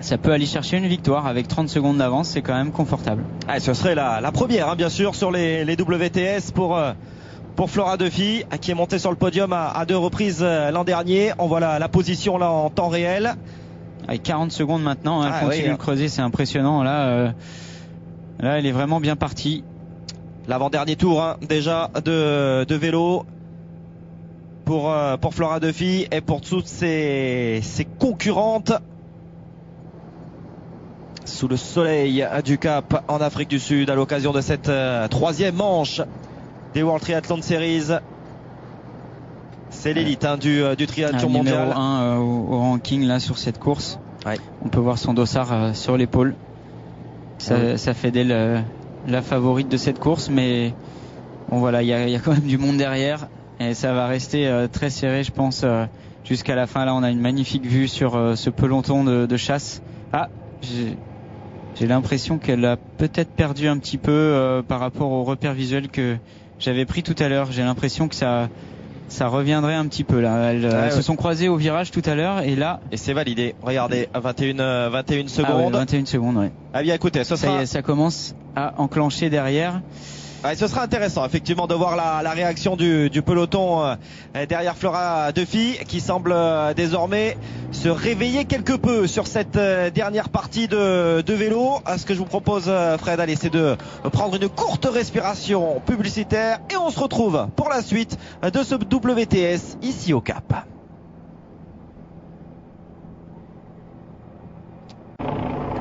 ça peut aller chercher une victoire avec 30 secondes d'avance, c'est quand même confortable. Ce serait la première, bien sûr, sur les WTS pour Flora Duffy, qui est montée sur le podium à 2 reprises l'an dernier. On voit la position là en temps réel. Avec 40 secondes maintenant, elle continue de creuser, c'est impressionnant. Là, elle est vraiment bien partie. L'avant-dernier tour déjà de vélo pour Flora Duffy et pour toutes ses concurrentes sous le soleil du Cap en Afrique du Sud à l'occasion de cette 3e manche des World Triathlon Series. C'est l'élite du triathlon numéro mondial. 1 au ranking là sur cette course. Ouais. On peut voir son dossard sur l'épaule. Ça fait d'elle la favorite de cette course, mais bon voilà, il y a quand même du monde derrière et ça va rester très serré, je pense, jusqu'à la fin. Là, on a une magnifique vue sur ce peloton de chasse. Ah, j'ai l'impression qu'elle a peut-être perdu un petit peu par rapport au repère visuel que j'avais pris tout à l'heure. J'ai l'impression que ça reviendrait un petit peu là. Elles se sont croisées au virage tout à l'heure et là. Et c'est validé. Regardez, 21 secondes. Ah ouais, 21 secondes, ouais. Ah bien, écoutez, ça commence à enclencher derrière. Ouais, ce sera intéressant effectivement de voir la réaction du peloton derrière Flora Duffy qui semble désormais se réveiller quelque peu sur cette dernière partie de vélo. Ce que je vous propose, Fred, allez, c'est de prendre une courte respiration publicitaire et on se retrouve pour la suite de ce WTS ici au Cap.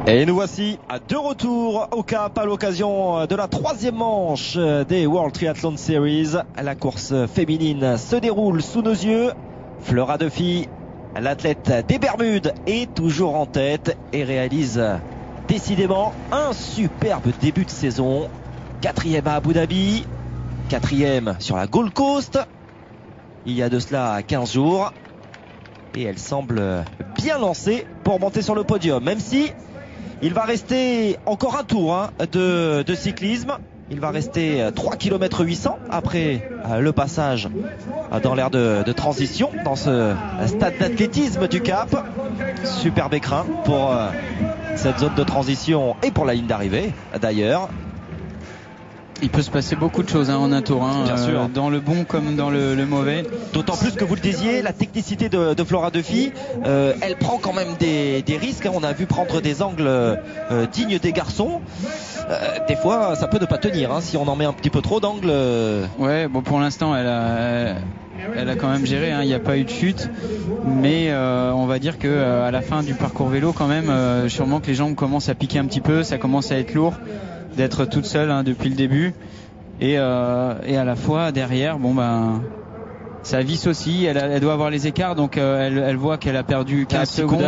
Et nous voici de retour au Cap à l'occasion de la 3e manche des World Triathlon Series. La course féminine se déroule sous nos yeux. Flora Duffy, l'athlète des Bermudes, est toujours en tête et réalise décidément un superbe début de saison. 4e à Abu Dhabi, 4e sur la Gold Coast, il y a de cela 15 jours. Et elle semble bien lancée pour monter sur le podium, même si il va rester encore un tour de cyclisme. Il va rester 3 km 800 après le passage dans l'aire de transition dans ce stade d'athlétisme du Cap. Superbe écrin pour cette zone de transition et pour la ligne d'arrivée d'ailleurs. Il peut se passer beaucoup de choses en un tour, Bien sûr. Dans le bon comme dans le mauvais. D'autant plus que vous le disiez, la technicité de Flora Duffy, elle prend quand même des risques. On a vu prendre des angles dignes des garçons. Des fois, ça peut ne pas tenir si on en met un petit peu trop d'angles. Ouais, bon, pour l'instant, elle a quand même géré. Il n'y a pas eu de chute, mais on va dire que à la fin du parcours vélo, quand même, sûrement que les jambes commencent à piquer un petit peu. Ça commence à être lourd d'être toute seule depuis le début et à la fois derrière ça visse aussi, elle doit avoir les écarts, donc elle voit qu'elle a perdu 15 secondes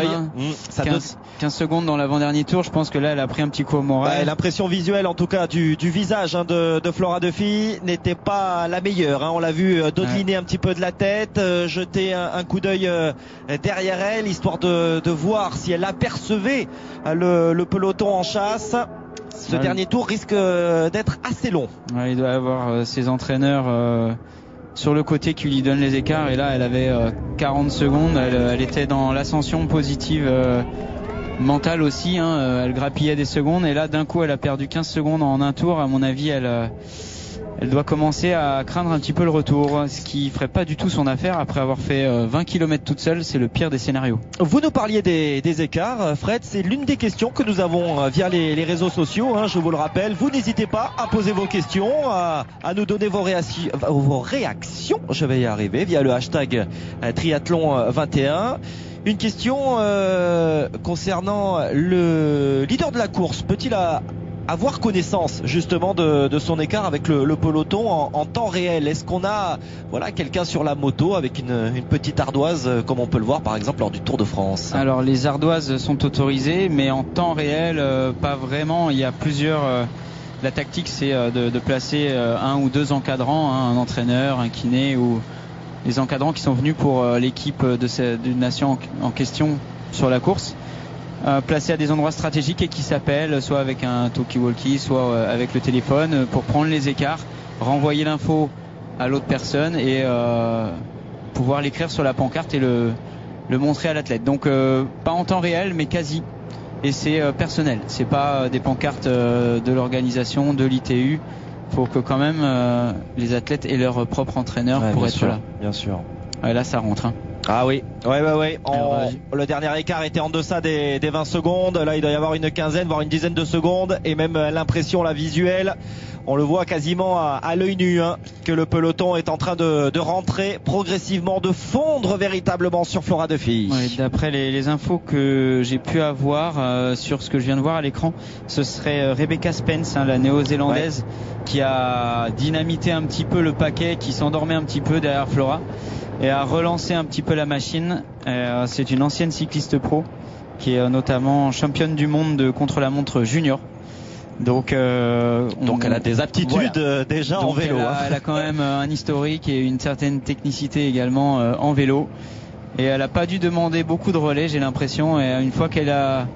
15 secondes dans l'avant-dernier tour. Je pense que là elle a pris un petit coup au moral. L'impression visuelle en tout cas du visage de Flora Duffy n'était pas la meilleure. On l'a vu dodeliner un petit peu de la tête, jeter un coup d'œil derrière elle, histoire de voir si elle apercevait le peloton en chasse. Ce dernier tour risque d'être assez long. Ouais, il doit avoir ses entraîneurs sur le côté qui lui donnent les écarts, et là elle avait 40 secondes. Elle était dans l'ascension positive mentale aussi, elle grappillait des secondes, et là d'un coup elle a perdu 15 secondes en un tour. À mon avis elle doit commencer à craindre un petit peu le retour, ce qui ferait pas du tout son affaire après avoir fait 20 km toute seule. C'est le pire des scénarios. Vous nous parliez des écarts, Fred, c'est l'une des questions que nous avons via les réseaux sociaux, je vous le rappelle. Vous n'hésitez pas à poser vos questions, à nous donner vos réactions, je vais y arriver, via le hashtag triathlon21. Une question concernant le leader de la course. Peut-il avoir connaissance justement de son écart avec le peloton en temps réel? Est-ce qu'on a quelqu'un sur la moto avec une petite ardoise comme on peut le voir par exemple lors du Tour de France? Alors les ardoises sont autorisées, mais en temps réel pas vraiment. Il y a plusieurs la tactique, c'est de placer un ou deux encadrants, un entraîneur, un kiné, ou les encadrants qui sont venus pour l'équipe d'une nation en question sur la course, placés à des endroits stratégiques et qui s'appellent soit avec un talkie-walkie, soit avec le téléphone, pour prendre les écarts, renvoyer l'info à l'autre personne et pouvoir l'écrire sur la pancarte et le montrer à l'athlète. Donc pas en temps réel, mais quasi. Et c'est personnel, c'est pas des pancartes de l'organisation, de l'ITU. Faut que quand même les athlètes aient leur propre entraîneur pour être là. Bien sûr. Ouais, là ça rentre. Ah oui, ouais. Le dernier écart était en deçà des 20 secondes. Là, il doit y avoir une quinzaine, voire une dizaine de secondes. Et même l'impression, la visuelle, On le voit quasiment à l'œil nu, hein, que le peloton est en train de rentrer progressivement, de fondre véritablement sur Flora Duffy. Ouais, d'après les infos que j'ai pu avoir sur ce que je viens de voir à l'écran, ce serait Rebecca Spence, hein, la néo-zélandaise, qui a dynamité un petit peu le paquet, qui s'endormait un petit peu derrière Flora et a relancé un petit peu la machine. C'est une ancienne cycliste pro qui est notamment championne du monde de contre-la-montre junior. Donc elle a des aptitudes déjà en vélo. Elle a quand même un historique et une certaine technicité également en vélo. Et elle n'a pas dû demander beaucoup de relais, j'ai l'impression. Et une fois qu'elle a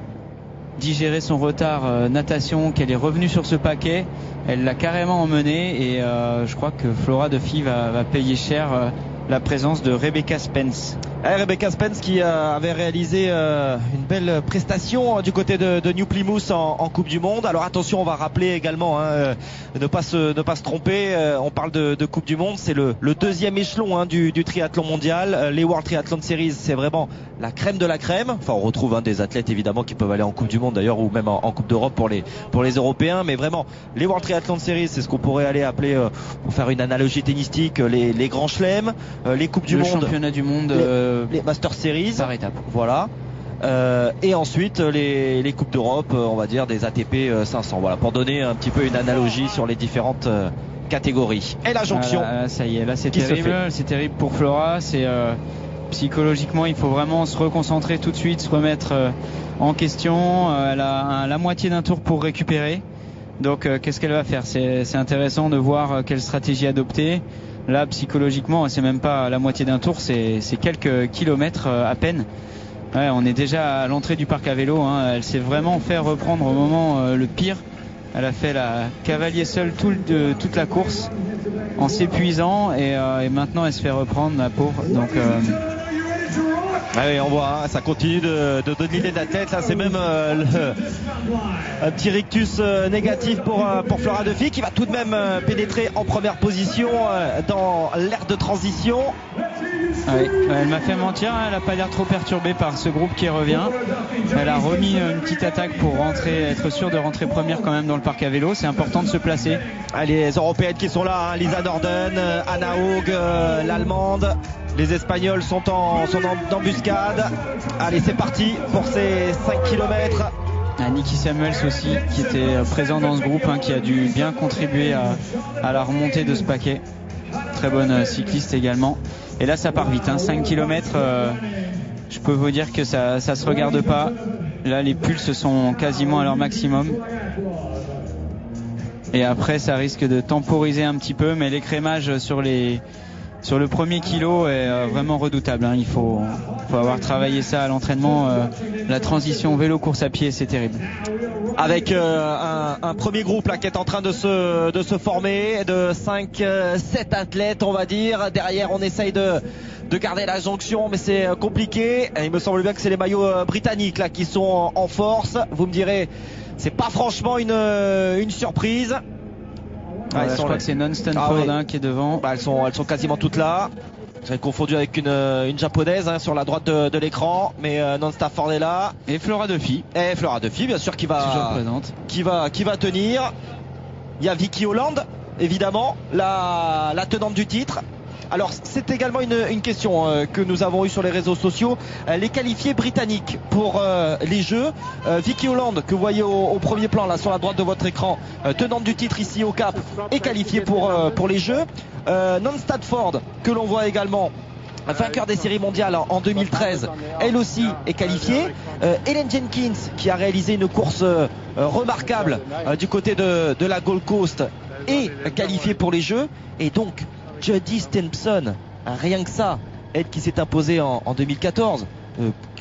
digéré son retard natation, qu'elle est revenue sur ce paquet, elle l'a carrément emmené. Et je crois que Flora Duffy va payer cher la présence de Rebecca Spence. Rebecca Spence qui avait réalisé une belle prestation du côté de New Plymouth en Coupe du Monde. Alors attention, on va rappeler également, ne pas se tromper, on parle de Coupe du Monde, c'est le deuxième échelon du triathlon mondial. Les World Triathlon Series, c'est vraiment la crème de la crème. Enfin, on retrouve des athlètes évidemment qui peuvent aller en Coupe du Monde d'ailleurs, ou même en Coupe d'Europe pour les Européens, mais vraiment les World Triathlon Series, c'est ce qu'on pourrait aller appeler, pour faire une analogie tennistique, les grands chelems, les Coupes du Monde, le championnat du monde, les Master Series par étape. Voilà. Et ensuite les Coupes d'Europe, on va dire des ATP 500. Voilà, pour donner un petit peu une analogie sur les différentes catégories. Et la jonction. Ça y est, là c'est terrible pour Flora. C'est psychologiquement, il faut vraiment se reconcentrer tout de suite, se remettre en question. Elle a la moitié d'un tour pour récupérer. Donc qu'est-ce qu'elle va faire? C'est intéressant de voir quelle stratégie adopter. Là, psychologiquement, c'est même pas la moitié d'un tour, c'est quelques kilomètres à peine. Ouais, on est déjà à l'entrée du parc à vélo, hein. Elle s'est vraiment fait reprendre au moment le pire. Elle a fait la cavalier seule toute la course en s'épuisant et maintenant elle se fait reprendre, la pauvre. Donc oui, on voit, ça continue de donner l'idée d'athlète. Là, c'est même un petit rictus négatif pour Flora Duffy, qui va tout de même pénétrer en première position dans l'aire de transition. Oui, elle m'a fait mentir, hein. Elle n'a pas l'air trop perturbée par ce groupe qui revient. Elle a remis une petite attaque pour être sûre de rentrer première quand même dans le parc à vélo. C'est important de se placer. Les Européennes qui sont là, hein. Lisa Norden, Anna Haug, l'Allemande. Les Espagnols sont en embuscade. Allez, c'est parti pour ces 5 km. Niki Samuels aussi, qui était présent dans ce groupe, hein, qui a dû bien contribuer à la remontée de ce paquet. Très bonne cycliste également. Et là, ça part vite, hein. 5 km, je peux vous dire que ça se regarde pas. Là, les pulses sont quasiment à leur maximum. Et après, ça risque de temporiser un petit peu, mais l'écrémage sur le premier kilo est vraiment redoutable, hein. Il faut avoir travaillé ça à l'entraînement. La transition vélo-course à pied, c'est terrible. Avec un premier groupe là qui est en train de se former, de 5-7 athlètes, on va dire. Derrière, on essaye de garder la jonction, mais c'est compliqué. Et il me semble bien que c'est les maillots britanniques là qui sont en force. Vous me direz, c'est pas franchement une surprise. Je crois que c'est Non-Stanford qui est devant. Elles sont quasiment toutes là. J'ai confondu avec une japonaise, hein, sur la droite de l'écran, mais Non-Stanford est là. Et Flora Duffy. Bien sûr, qui va toujours présente. Qui va tenir. Il y a Vicky Holland, évidemment, la tenante du titre. Alors c'est également une question que nous avons eue sur les réseaux sociaux. Les qualifiés britanniques pour les Jeux. Vicky Holland, que vous voyez au premier plan là sur la droite de votre écran, tenante du titre ici au Cap, est qualifiée pour les Jeux. Non-Stanford, que l'on voit également, vainqueur des séries mondiales en 2013, elle aussi est qualifiée. Helen Jenkins, qui a réalisé une course remarquable du côté de la Gold Coast, est qualifiée pour les Jeux. Et donc Jodie Stimpson, rien que ça, elle qui s'est imposée en 2014,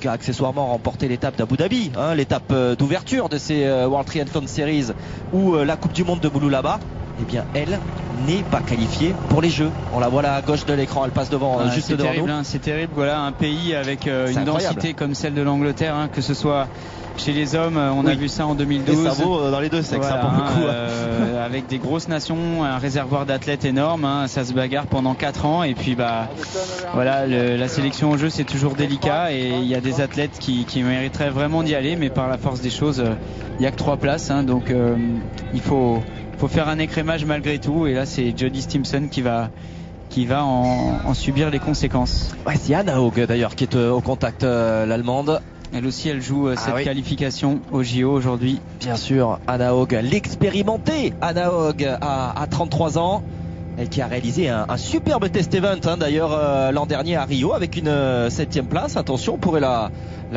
qui a accessoirement remporté l'étape d'Abu Dhabi, hein, l'étape d'ouverture de ces World Triathlon Series, ou la Coupe du Monde de Mouloullaba. Eh bien, elle n'est pas qualifiée pour les Jeux. On la voit là à gauche de l'écran, elle passe devant, juste devant nous. C'est terrible, voilà, un pays avec une densité comme celle de l'Angleterre, hein, que ce soit chez les hommes, on a vu ça en 2012. Et ça vaut dans les deux sexes, voilà, pour le coup. Avec des grosses nations, un réservoir d'athlètes énorme, hein, ça se bagarre pendant 4 ans et puis voilà, la sélection aux Jeux c'est toujours délicat et il y a des athlètes qui mériteraient vraiment d'y aller, mais par la force des choses, il n'y a que 3 places, hein, donc il faut faut faire un écrémage malgré tout. Et là, c'est Jodie Stimpson qui va en subir les conséquences. Ouais, c'est Anna Haug d'ailleurs qui est au contact, l'allemande. Elle aussi, elle joue cette qualification au JO aujourd'hui. Bien sûr, Anna Haug, l'expérimentée Anna Haug à 33 ans. Elle qui a réalisé un superbe test event d'ailleurs l'an dernier à Rio avec une 7e place. Attention, on pourrait la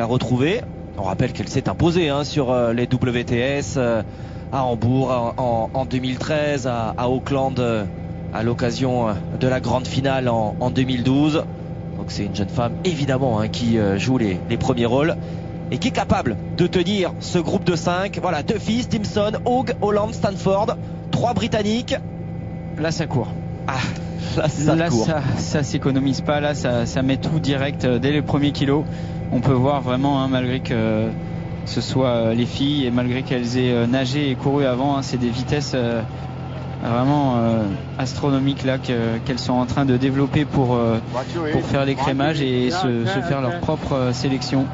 retrouver. On rappelle qu'elle s'est imposée sur les WTS à Hambourg en 2013, à Auckland à l'occasion de la grande finale en 2012. Donc c'est une jeune femme évidemment qui joue les premiers rôles et qui est capable de tenir ce groupe de 5. Voilà, 2 filles, Stimpson, Haug, Holland, Stanford, 3 Britanniques. Là ça court. Là court. Ça s'économise pas. Là ça met tout direct dès les premiers kilos. On peut voir vraiment malgré que ce soit les filles et malgré qu'elles aient nagé et couru avant, c'est des vitesses vraiment astronomiques là qu'elles sont en train de développer pour faire l'écrémage et se faire leur propre sélection.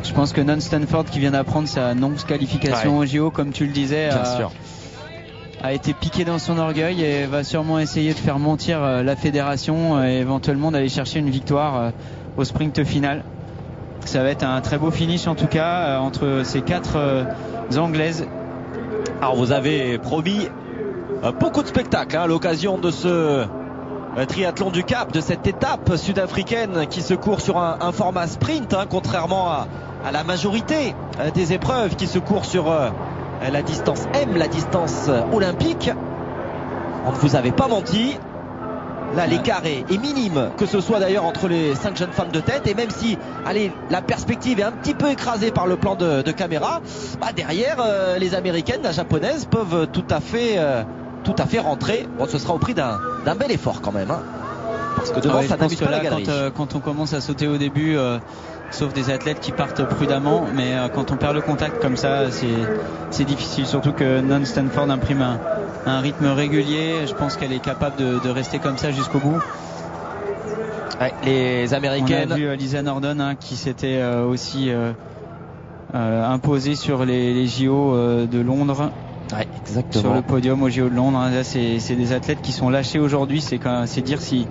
Je pense que Non Stanford, qui vient d'apprendre sa non-qualification au JO, comme tu le disais, a été piqué dans son orgueil et va sûrement essayer de faire mentir la fédération et éventuellement d'aller chercher une victoire au sprint final. Ça va être un très beau finish en tout cas entre ces 4 Anglaises. Alors vous avez promis beaucoup de spectacles à l'occasion de ce triathlon du Cap, de cette étape sud-africaine qui se court sur un format sprint, contrairement à la majorité des épreuves qui se courent sur la distance M, la distance olympique. On ne vous avait pas menti. Là, l'écart est minime, que ce soit d'ailleurs entre les 5 jeunes femmes de tête, et même si, la perspective est un petit peu écrasée par le plan de caméra, derrière, les américaines, la japonaise peuvent tout à fait rentrer. Bon, ce sera au prix d'un bel effort quand même, parce que devant, ça n'amuse pas la galerie. Quand on commence à sauter au début, sauf des athlètes qui partent prudemment, mais quand on perd le contact comme ça, c'est difficile, surtout que Non Stanford imprime un rythme régulier. Je pense qu'elle est capable de rester comme ça jusqu'au bout. Ouais, les américaines. On a vu Lisa Nordon qui s'était aussi imposée sur les JO de Londres. Ouais, exactement. Sur le podium au JO de Londres. Là, c'est des athlètes qui sont lâchés aujourd'hui. C'est dire si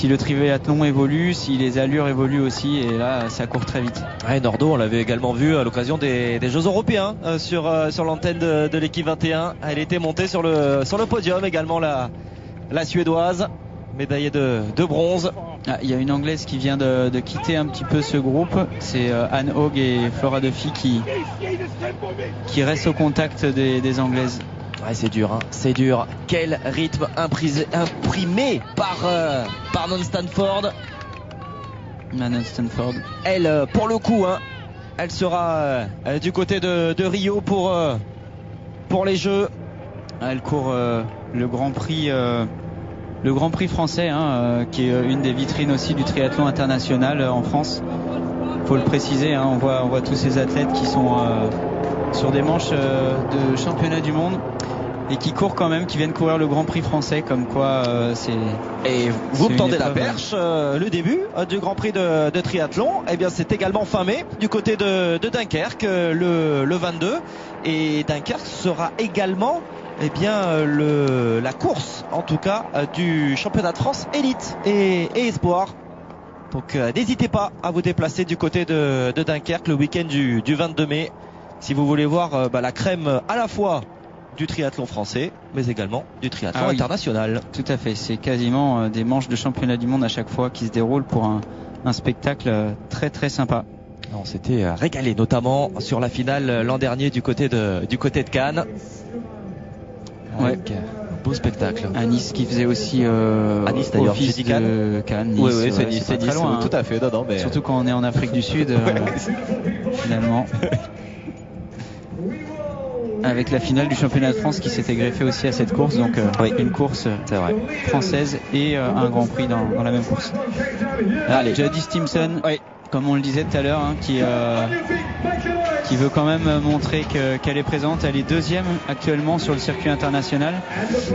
le triathlon évolue, si les allures évoluent aussi, et là ça court très vite. Ouais, Nordo, on l'avait également vu à l'occasion des Jeux Européens sur l'antenne de l'équipe 21. Elle était montée sur le podium également, la Suédoise, médaillée de bronze. Il y a une Anglaise qui vient de quitter un petit peu ce groupe, c'est Anne Haug et Flora Duffy qui restent au contact des Anglaises. Ouais, c'est dur, c'est dur. Quel rythme imprimé par Non Stanford. Non Stanford. Elle, pour le coup, elle sera du côté de Rio pour les Jeux. Elle court le Grand Prix français, qui est une des vitrines aussi du triathlon international en France. Faut le préciser, on voit tous ces athlètes qui sont sur des manches de championnat du monde et qui courent quand même, qui viennent courir le Grand Prix français, comme quoi c'est. Et vous me tendez la perche, le début du Grand Prix de triathlon, c'est également fin mai du côté de Dunkerque, le 22, et Dunkerque sera également la course en tout cas du championnat de France élite et espoir. Donc n'hésitez pas à vous déplacer du côté de Dunkerque le week-end du 22 mai si vous voulez voir la crème à la fois du triathlon français mais également du triathlon international. Tout à fait, c'est quasiment des manches de championnat du monde à chaque fois qui se déroulent pour un spectacle très très sympa. On s'était régalé notamment sur la finale l'an dernier du côté de Cannes. Avec beau spectacle. À Nice qui faisait aussi à Nice d'ailleurs, office de Cannes. Nice, oui, c'est Nice, très loin, tout à fait. Non, mais... Surtout quand on est en Afrique du Sud, finalement. Avec la finale du championnat de France qui s'était greffée aussi à cette course, donc une course française et un Grand Prix dans la même course. Allez, Jodie Stimpson comme on le disait tout à l'heure, hein, qui veut quand même montrer qu'elle est présente. Elle est deuxième actuellement sur le circuit international,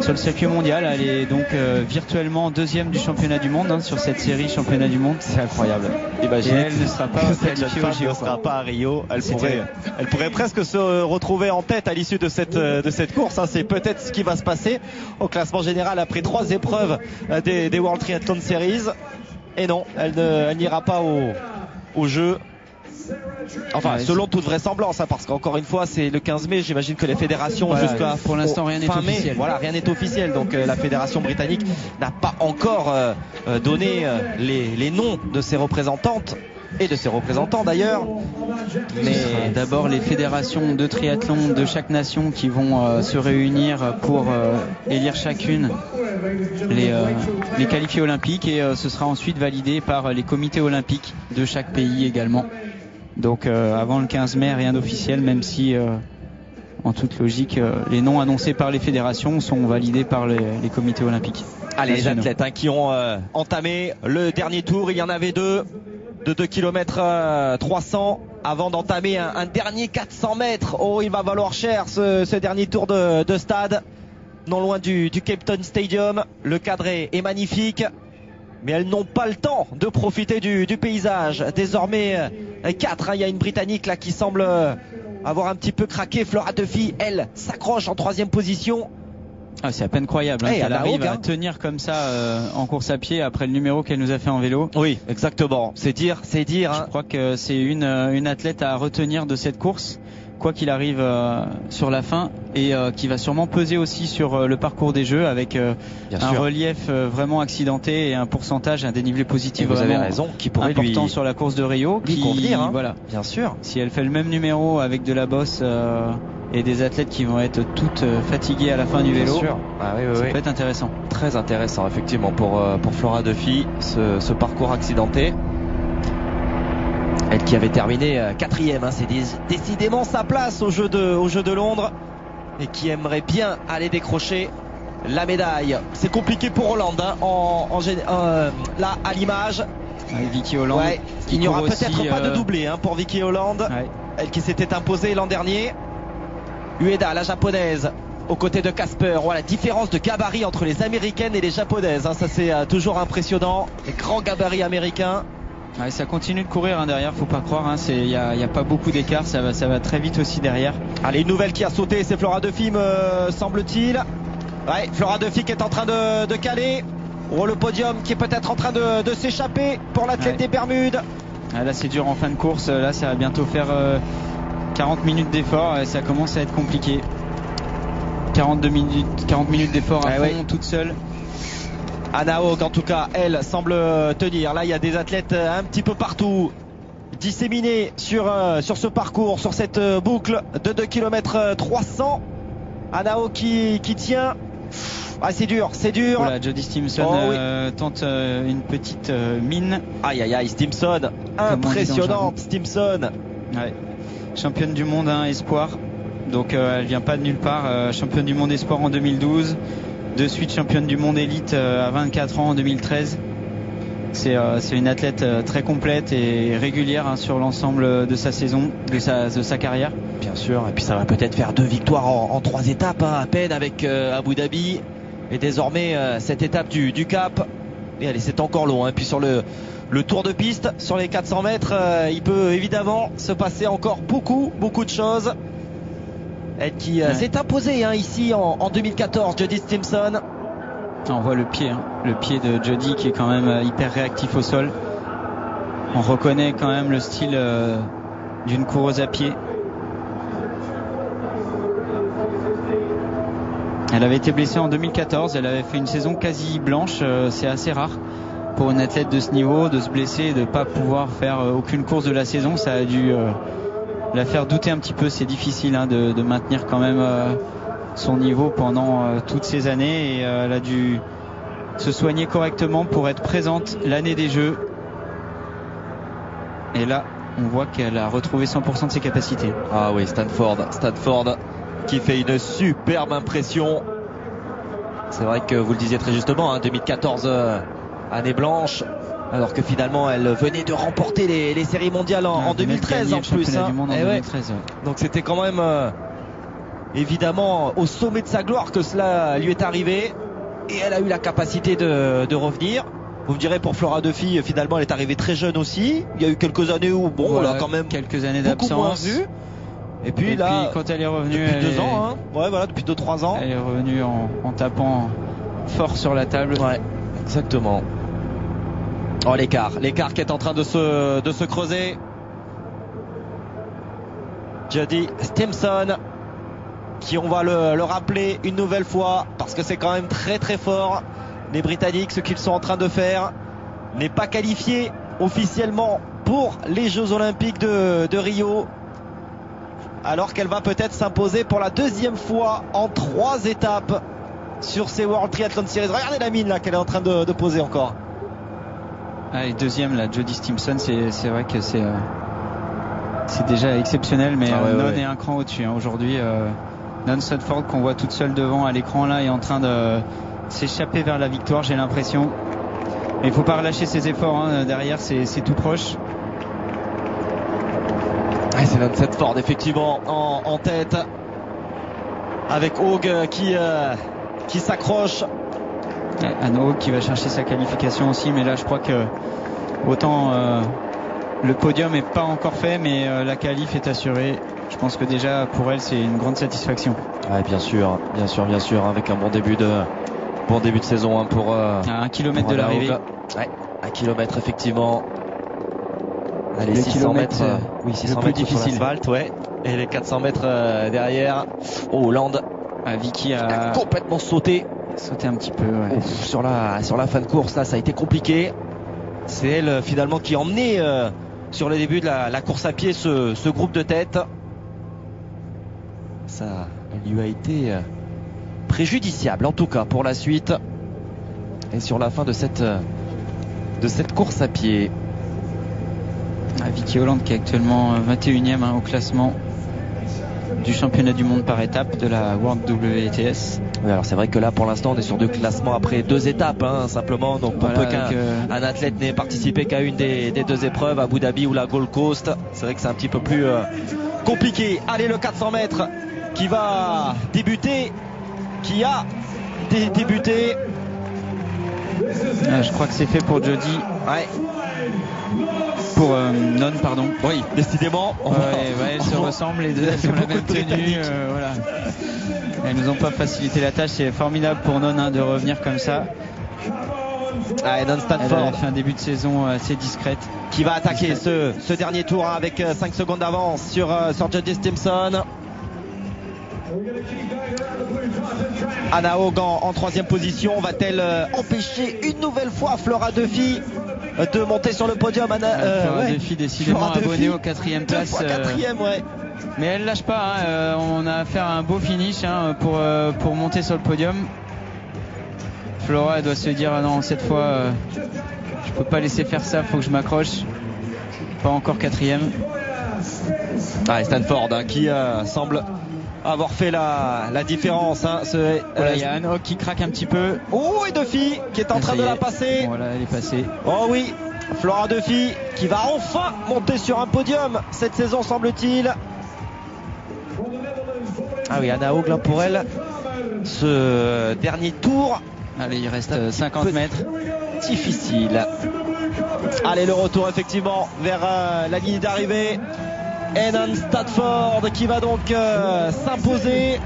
sur le circuit mondial. Elle est donc virtuellement deuxième du championnat du monde, hein, sur cette série championnat du monde. C'est incroyable. Imaginez, et elle ne sera pas qualifiée au JO. Ne sera pas à Rio. Elle pourrait presque se retrouver en tête à l'issue de cette course. Hein. C'est peut-être ce qui va se passer au classement général après 3 épreuves des World Triathlon Series. Et non, elle n'ira pas au jeu. Enfin, selon toute vraisemblance, hein, parce qu'encore une fois, c'est le 15 mai. J'imagine que les fédérations jusqu'à pour l'instant rien n'est officiel. Voilà, rien n'est officiel. Donc la fédération britannique n'a pas encore donné les noms de ses représentantes et de ses représentants d'ailleurs. Mais d'abord les fédérations de triathlon de chaque nation qui vont se réunir pour élire chacune les qualifiés olympiques, et ce sera ensuite validé par les comités olympiques de chaque pays également. Donc avant le 15 mai, rien d'officiel, même si en toute logique les noms annoncés par les fédérations sont validés par les comités olympiques. Allez, les athlètes qui ont entamé le dernier tour, il y en avait deux de 2 km 300 avant d'entamer un dernier 400 mètres. Oh, il va valoir cher ce dernier tour de stade, non loin du Cape Town Stadium. Le cadre est magnifique, mais elles n'ont pas le temps de profiter du paysage. Désormais 4, hein. Il y a une Britannique là qui semble avoir un petit peu craqué. Flora Duffy, elle, s'accroche en 3e position. Ah, c'est à peine croyable, hein, qu'elle arrive à tenir comme ça en course à pied après le numéro qu'elle nous a fait en vélo. Oui, exactement. C'est dire. Je crois que c'est une athlète à retenir de cette course, quoi qu'il arrive sur la fin, et qui va sûrement peser aussi sur le parcours des Jeux, avec un relief vraiment accidenté et un pourcentage, un dénivelé positif vous avez raison, qui pourrait important sur la course de Rio, lui convenir, hein. Voilà. Bien sûr. Si elle fait le même numéro avec de la bosse et des athlètes qui vont être toutes fatiguées à la fin du vélo, bien sûr. Ah, oui, ça peut être intéressant. Très intéressant effectivement pour Flora Duffy, ce parcours accidenté. Elle qui avait terminé 4e, hein, c'est décidément sa place au jeu de Londres, et qui aimerait bien aller décrocher la médaille. C'est compliqué pour Hollande, hein, là à l'image. Vicky Holland. Ouais, il n'y aura peut-être pas de doublé, hein, pour Vicky Holland, elle qui s'était imposée l'an dernier. Ueda, la japonaise, aux côtés de Casper. Voilà, différence de gabarit entre les américaines et les japonaises, hein, ça c'est toujours impressionnant. Les grands gabarits américains. Ouais, ça continue de courir, hein, derrière, faut pas croire, hein, il y a pas beaucoup d'écart, ça va très vite aussi derrière. Allez, une nouvelle qui a sauté, c'est Flora Duffy, me semble-t-il. Ouais, Flora Duffy qui est en train de caler. Oh, le podium qui est peut-être en train de s'échapper pour l'athlète des Bermudes. Ah, là c'est dur en fin de course, là ça va bientôt faire 40 minutes d'effort, et ça commence à être compliqué. 40 minutes d'effort à fond, toute seule. Anna Haug en tout cas, elle semble tenir. Là il y a des athlètes un petit peu partout disséminés sur ce parcours, sur cette boucle de 2 km 300. Anna Haug qui tient. Ah, c'est dur. Voilà, Jodie Stimson tente une petite mine. Aïe, Stimson, impressionnante Stimson. Ouais. Championne du monde, hein, espoir. Donc elle vient pas de nulle part. Championne du monde espoir en 2012. De suite championne du monde élite à 24 ans en 2013. C'est une athlète très complète et régulière, hein, sur l'ensemble de sa saison, de sa carrière. Bien sûr, et puis ça va peut-être faire 2 victoires en 3 étapes, hein, à peine, avec Abu Dhabi et désormais cette étape du Cap. Et allez, c'est encore long, hein. Puis sur le tour de piste, sur les 400 mètres, il peut évidemment se passer encore beaucoup de choses. Elle qui s'est imposée, hein, ici en 2014, Jodie Stimson. On voit le pied de Jodie qui est quand même hyper réactif au sol. On reconnaît quand même le style d'une coureuse à pied. Elle avait été blessée en 2014, elle avait fait une saison quasi blanche, c'est assez rare pour une athlète de ce niveau de se blesser et de ne pas pouvoir faire aucune course de la saison. Ça a dû la faire douter un petit peu. C'est difficile, hein, de maintenir quand même son niveau pendant toutes ces années, et elle a dû se soigner correctement pour être présente l'année des Jeux. Et là on voit qu'elle a retrouvé 100% de ses capacités. Ah oui, Stanford qui fait une superbe impression. C'est vrai que vous le disiez très justement, hein, 2014, année blanche. Alors que finalement elle venait de remporter les séries mondiales en 2013 en plus. Du monde en 2013, ouais. Donc c'était quand même évidemment au sommet de sa gloire que cela lui est arrivé. Et elle a eu la capacité de revenir. Vous me direz pour Flora Duffy, finalement elle est arrivée très jeune aussi. Il y a eu quelques années où on l'a quand même quelques années beaucoup moins d'absence. vue. Et puis quand elle est revenue depuis 2 ans, depuis 2-3 ans. Elle est revenue en tapant fort sur la table. Ouais, exactement. Oh l'écart qui est en train de se creuser. Jody Stimson, qui on va le rappeler une nouvelle fois parce que c'est quand même très très fort. Les Britanniques, ce qu'ils sont en train de faire n'est pas qualifié officiellement pour les Jeux Olympiques de Rio, alors qu'elle va peut-être s'imposer pour la 2e fois en 3 étapes sur ces World Triathlon Series. Regardez la mine là qu'elle est en train de poser encore. Et deuxième là, Jody Stimson, c'est vrai que c'est déjà exceptionnel, mais Non est un cran au-dessus aujourd'hui. Non Sudford qu'on voit toute seule devant à l'écran là est en train de s'échapper vers la victoire, j'ai l'impression. Et il faut pas relâcher ses efforts, derrière c'est tout proche. C'est Nan Sudford effectivement en tête, avec Haug qui s'accroche. Anne Haug qui va chercher sa qualification aussi, mais là je crois que autant le podium est pas encore fait, mais la qualif est assurée. Je pense que déjà pour elle c'est une grande satisfaction. Ouais, bien sûr, avec un bon début de saison pour à 1 km de l'arrivée. Ouais, 1 km effectivement. Allez, le 600 mètres, 600 mètres difficile. Sur l'asphalte, ouais. Et les 400 mètres derrière. Hollande. Vicky a complètement sauté un petit peu. Ouais. Sur la fin de course, là, ça a été compliqué. C'est elle finalement qui a emmené sur le début de la course à pied ce groupe de tête. Ça lui a été préjudiciable en tout cas pour la suite et sur la fin de cette course à pied. Vicky Holland qui est actuellement 21e au classement du championnat du monde par étape de la World WTS. Oui, alors c'est vrai que là pour l'instant on est sur 2 classements après 2 étapes simplement, donc on peut qu'un athlète n'ait participé qu'à une des 2 épreuves, Abu Dhabi ou la Gold Coast. C'est vrai que c'est un petit peu plus compliqué. Allez, le 400 mètres qui va débuter, qui a débuté. Je crois que c'est fait pour Jody. Ouais. Pour Non, pardon. Oui, décidément. Elles se ressemblent les deux, elles ont la même tenue. Voilà. Elles nous ont pas facilité la tâche. C'est formidable pour Non de revenir comme ça. Non Stanford. Elle a fait un début de saison assez discrète. Qui va attaquer ce dernier tour avec 5 secondes d'avance sur Jody Stimson. Anna Haug en 3e position. Va-t-elle empêcher une nouvelle fois Flora Duffy de monter sur le podium? Flora Duffy décidément abonnée aux 4e place. 4e, ouais. Mais elle lâche pas. On a affaire à un beau finish pour monter sur le podium. Flora elle doit se dire non, cette fois je peux pas laisser faire ça, faut que je m'accroche. Pas encore 4e. Stanford qui semble avoir fait la différence. Il y a Anne Haug qui craque un petit peu. Et Duffy qui est en train de la passer. Voilà, elle est passée. Oh oui, Flora Duffy qui va enfin monter sur un podium cette saison, semble-t-il. Anna Haug là pour elle. Ce dernier tour. Allez, il reste 50 mètres. Difficile. Allez, le retour effectivement vers la ligne d'arrivée. Nan Sudford qui va donc s'imposer.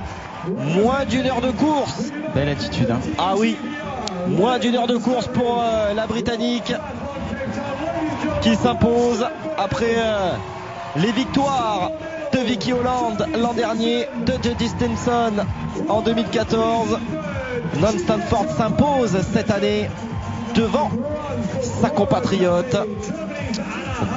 Moins d'1 heure de course. Belle attitude. Ah oui, moins d'1 heure de course pour la Britannique qui s'impose après les victoires de Vicky Holland l'an dernier, de Jody Stimson en 2014. Nan Sudford s'impose cette année devant sa compatriote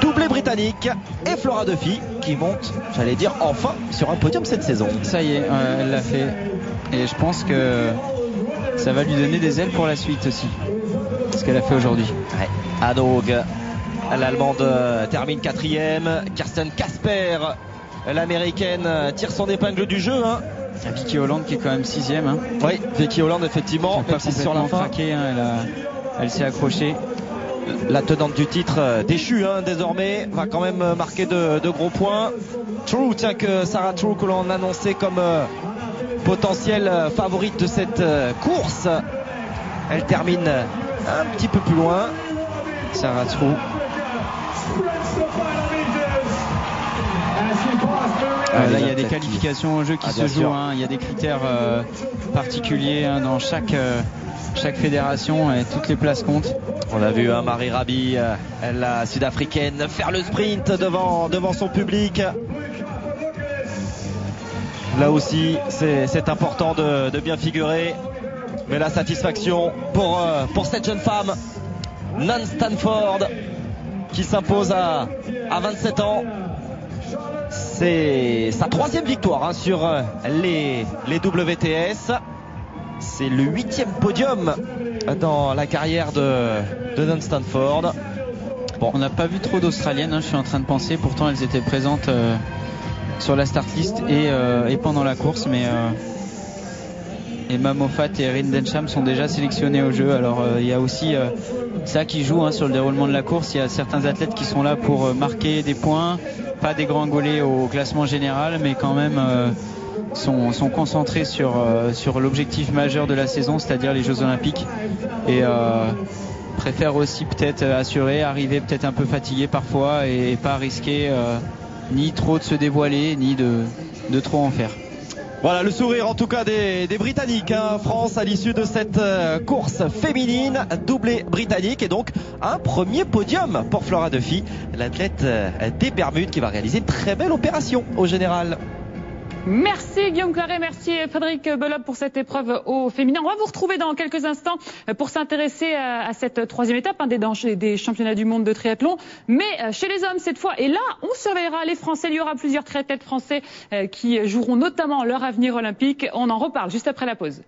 doublée britannique et Flora Duffy qui monte, j'allais dire enfin, sur un podium cette saison. Ça y est, elle l'a fait et je pense que ça va lui donner des ailes pour la suite aussi, ce qu'elle a fait aujourd'hui. Anne Haug, l'Allemande, termine 4e. Kirsten Kasper, l'Américaine, tire son épingle du jeu. Vicky Holland qui est quand même 6e. Oui, Vicky Holland effectivement, pas sur la fin. Craqué, elle s'est accrochée. La tenante du titre déchue désormais va quand même marquer de gros points. True, tiens, que Sarah True, que l'on annonçait comme potentielle favorite de cette course, elle termine un petit peu plus loin. Sarah True. Là, il y a des qualifications au jeu qui se jouent. Il y a des critères particuliers dans chaque fédération et toutes les places comptent. On a vu Marie Rabi, la sud-africaine, faire le sprint devant son public. Là aussi, c'est important de bien figurer. Mais la satisfaction pour cette jeune femme, Nan Stanford, qui s'impose à 27 ans. C'est sa 3e victoire sur les WTS. C'est le 8e podium dans la carrière de Nan Stanford. Bon, on n'a pas vu trop d'Australiennes, je suis en train de penser. Pourtant, elles étaient présentes sur la start list et pendant la course. Mais Emma Moffat et Erin Densham sont déjà sélectionnées au jeu. Alors, il y a aussi ça qui joue sur le déroulement de la course. Il y a certains athlètes qui sont là pour marquer des points. Pas dégringoler au classement général, mais quand même sont concentrés sur l'objectif majeur de la saison, c'est-à-dire les Jeux Olympiques, et préfèrent aussi peut-être assurer, arriver peut-être un peu fatigué parfois et pas risquer ni trop de se dévoiler ni de trop en faire. Voilà le sourire en tout cas des Britanniques, France à l'issue de cette course féminine, doublée britannique, et donc un premier podium pour Flora Duffy, l'athlète des Bermudes, qui va réaliser une très belle opération au général. Merci Guillaume Claret, merci Frédéric Belob pour cette épreuve au féminin. On va vous retrouver dans quelques instants pour s'intéresser à cette 3e étape des championnats du monde de triathlon, mais chez les hommes cette fois. Et là, on surveillera les Français. Il y aura plusieurs triathlètes français qui joueront notamment leur avenir olympique. On en reparle juste après la pause.